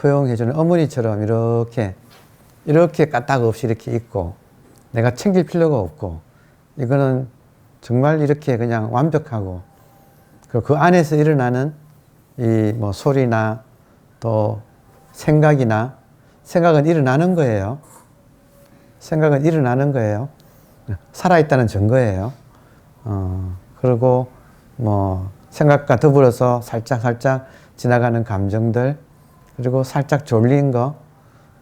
허용해주는 어머니처럼 이렇게 까딱 없이 이렇게 있고, 내가 챙길 필요가 없고, 이거는 정말 이렇게 그냥 완벽하고, 그 안에서 일어나는 이 뭐 소리나 또 생각은 일어나는 거예요. 생각은 일어나는 거예요. 살아있다는 증거예요. 그리고 뭐 생각과 더불어서 살짝 지나가는 감정들, 그리고 살짝 졸린 거,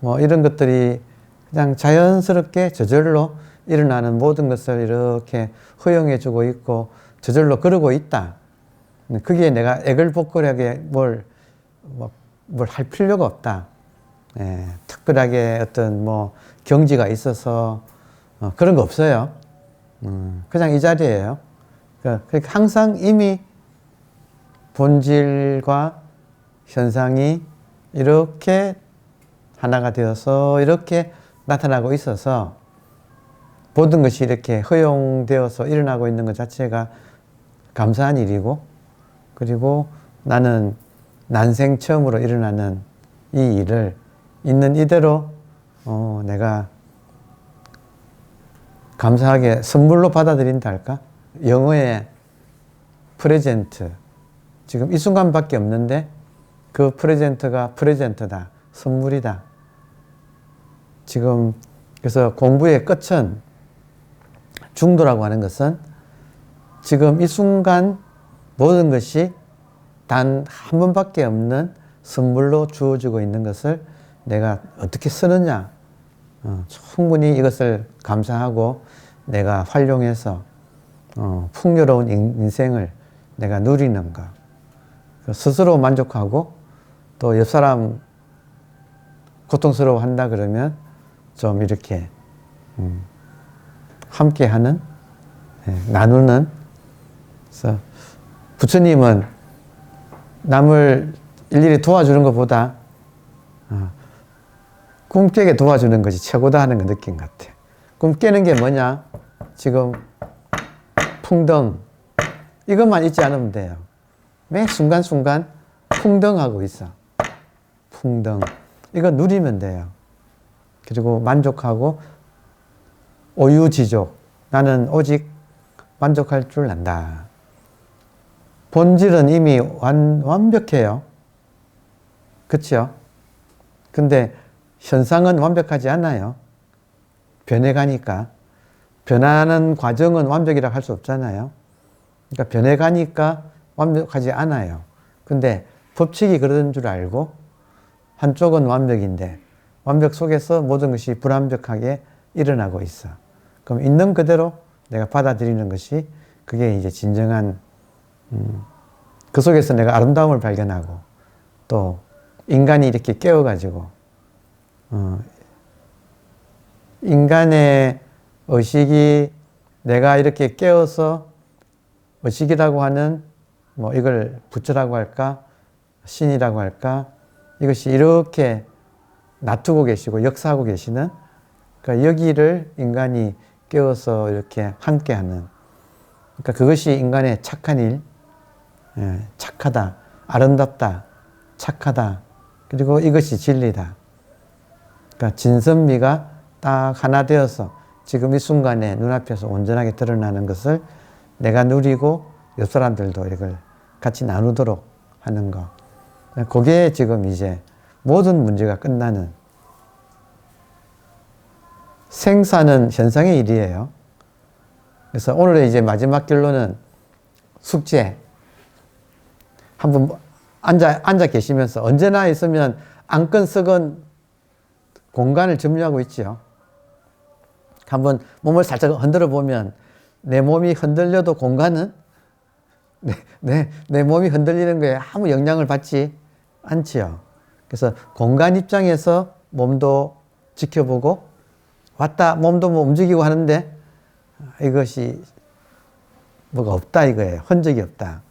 뭐 이런 것들이 그냥 자연스럽게 저절로 일어나는 모든 것을 이렇게 허용해 주고 있고 저절로 그러고 있다. 그게 내가 애걸복걸하게 뭘 할 필요가 없다. 예, 특별하게 어떤 뭐 경지가 있어서 그런 거 없어요. 그냥 이 자리예요. 그러니까 항상 이미 본질과 현상이 이렇게 하나가 되어서 이렇게 나타나고 있어서 모든 것이 이렇게 허용되어서 일어나고 있는 것 자체가 감사한 일이고, 그리고 나는 난생 처음으로 일어나는 이 일을 있는 이대로 내가 감사하게 선물로 받아들인다 할까? 영어의 프레젠트, 지금 이 순간밖에 없는데 그 프레젠트가 프레젠트다, 선물이다. 지금 그래서 공부의 끝은, 중도라고 하는 것은 지금 이 순간 모든 것이 단 한 번밖에 없는 선물로 주어지고 있는 것을 내가 어떻게 쓰느냐, 충분히 이것을 감사하고 내가 활용해서 풍요로운 인생을 내가 누리는 것, 스스로 만족하고 또 옆 사람 고통스러워 한다 그러면 좀 이렇게 함께하는, 나누는. 그래서 부처님은 남을 일일이 도와주는 것보다 꿈 깨게 도와주는 것이 최고다 하는 걸 느낀 것 같아요. 꿈 깨는 게 뭐냐? 지금 풍덩, 이것만 잊지 않으면 돼요. 매 순간순간 풍덩하고 있어. 풍덩. 이거 누리면 돼요. 그리고 만족하고 오유지족. 나는 오직 만족할 줄 안다. 본질은 이미 완벽해요. 그렇죠? 근데 현상은 완벽하지 않아요. 변해가니까. 변하는 과정은 완벽이라 할 수 없잖아요. 그러니까 변해가니까 완벽하지 않아요. 근데 법칙이 그런 줄 알고 한쪽은 완벽인데 완벽 속에서 모든 것이 불완벽하게 일어나고 있어. 그럼 있는 그대로 내가 받아들이는 것이, 그게 이제 진정한 그 속에서 내가 아름다움을 발견하고, 또 인간이 이렇게 깨어가지고 인간의 의식이, 내가 이렇게 깨어서 의식이라고 하는 뭐 이걸 부처라고 할까, 신이라고 할까, 이것이 이렇게 놔두고 계시고 역사하고 계시는, 그러니까 여기를 인간이 깨어서 이렇게 함께하는, 그러니까 그것이 인간의 착한 일, 착하다, 아름답다, 착하다, 그리고 이것이 진리다. 그러니까 진선미가 딱 하나 되어서 지금 이 순간에 눈앞에서 온전하게 드러나는 것을 내가 누리고 옆 사람들도 이걸 같이 나누도록 하는 거. 그게 지금 이제 모든 문제가 끝나는, 생사는 현상의 일이에요. 그래서 오늘의 이제 마지막 결론은 숙제. 한번 앉아 계시면서 언제나 있으면 안건 썩은 공간을 점유하고 있죠. 한번 몸을 살짝 흔들어 보면 내 몸이 흔들려도 공간은 내 몸이 흔들리는 거에 아무 영향을 받지 않지요. 그래서 공간 입장에서 몸도 지켜보고, 왔다 몸도 뭐 움직이고 하는데 이것이 뭐가 없다 이거예요. 흔적이 없다.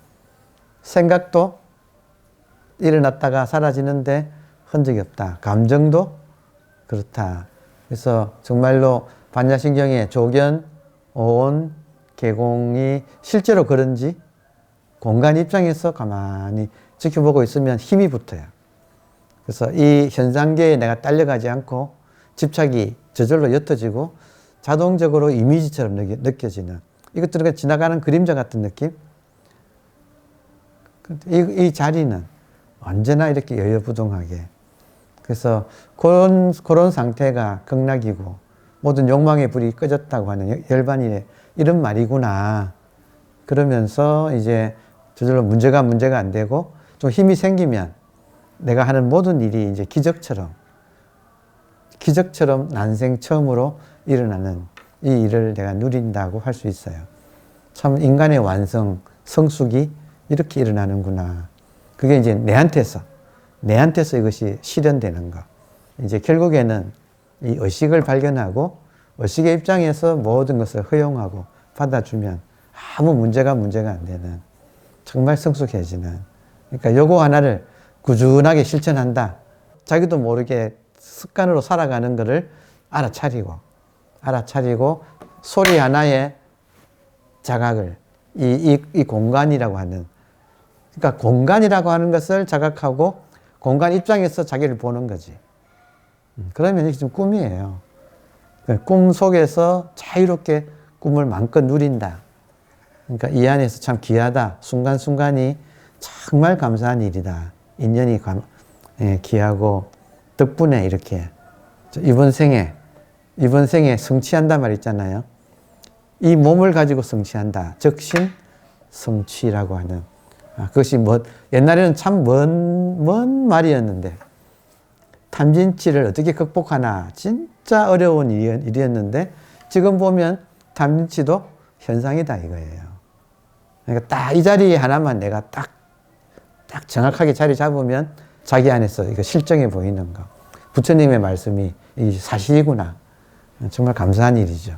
생각도 일어났다가 사라지는데 흔적이 없다. 감정도 그렇다. 그래서 정말로 반야신경의 조견, 오온, 개공이 실제로 그런지 공간 입장에서 가만히 지켜보고 있으면 힘이 붙어요. 그래서 이 현상계에 내가 딸려가지 않고 집착이 저절로 옅어지고 자동적으로 이미지처럼 느껴지는, 이것들은 지나가는 그림자 같은 느낌? 이 자리는 언제나 이렇게 여여부동하게. 그래서 그런 상태가 극락이고 모든 욕망의 불이 꺼졌다고 하는 열반이래, 이런 말이구나. 그러면서 이제 저절로 문제가 안 되고 좀 힘이 생기면 내가 하는 모든 일이 이제 기적처럼 난생 처음으로 일어나는 이 일을 내가 누린다고 할 수 있어요. 참 인간의 완성, 성숙이 이렇게 일어나는구나. 그게 이제 내한테서 이것이 실현되는 거. 이제 결국에는 이 의식을 발견하고 의식의 입장에서 모든 것을 허용하고 받아주면 아무 문제가 안 되는, 정말 성숙해지는. 그러니까 요거 하나를 꾸준하게 실천한다. 자기도 모르게 습관으로 살아가는 것을 알아차리고 소리 하나의 자각을 이 공간이라고 하는, 그러니까 공간이라고 하는 것을 자각하고 공간 입장에서 자기를 보는 거지. 그러면 이게 좀 꿈이에요. 꿈 속에서 자유롭게 꿈을 마음껏 누린다. 그러니까 이 안에서 참 귀하다. 순간순간이 정말 감사한 일이다. 인연이 귀하고 덕분에 이렇게 이번 생에 성취한다 말 있잖아요. 이 몸을 가지고 성취한다. 적신 성취라고 하는, 그것이 옛날에는 참 먼 말이었는데 탐진치를 어떻게 극복하나 진짜 어려운 일이었는데 지금 보면 탐진치도 현상이다 이거예요. 그러니까 딱 이 자리 하나만 내가 딱 정확하게 자리 잡으면 자기 안에서 이거 실정해 보이는 거. 부처님의 말씀이 이 사실이구나. 정말 감사한 일이죠.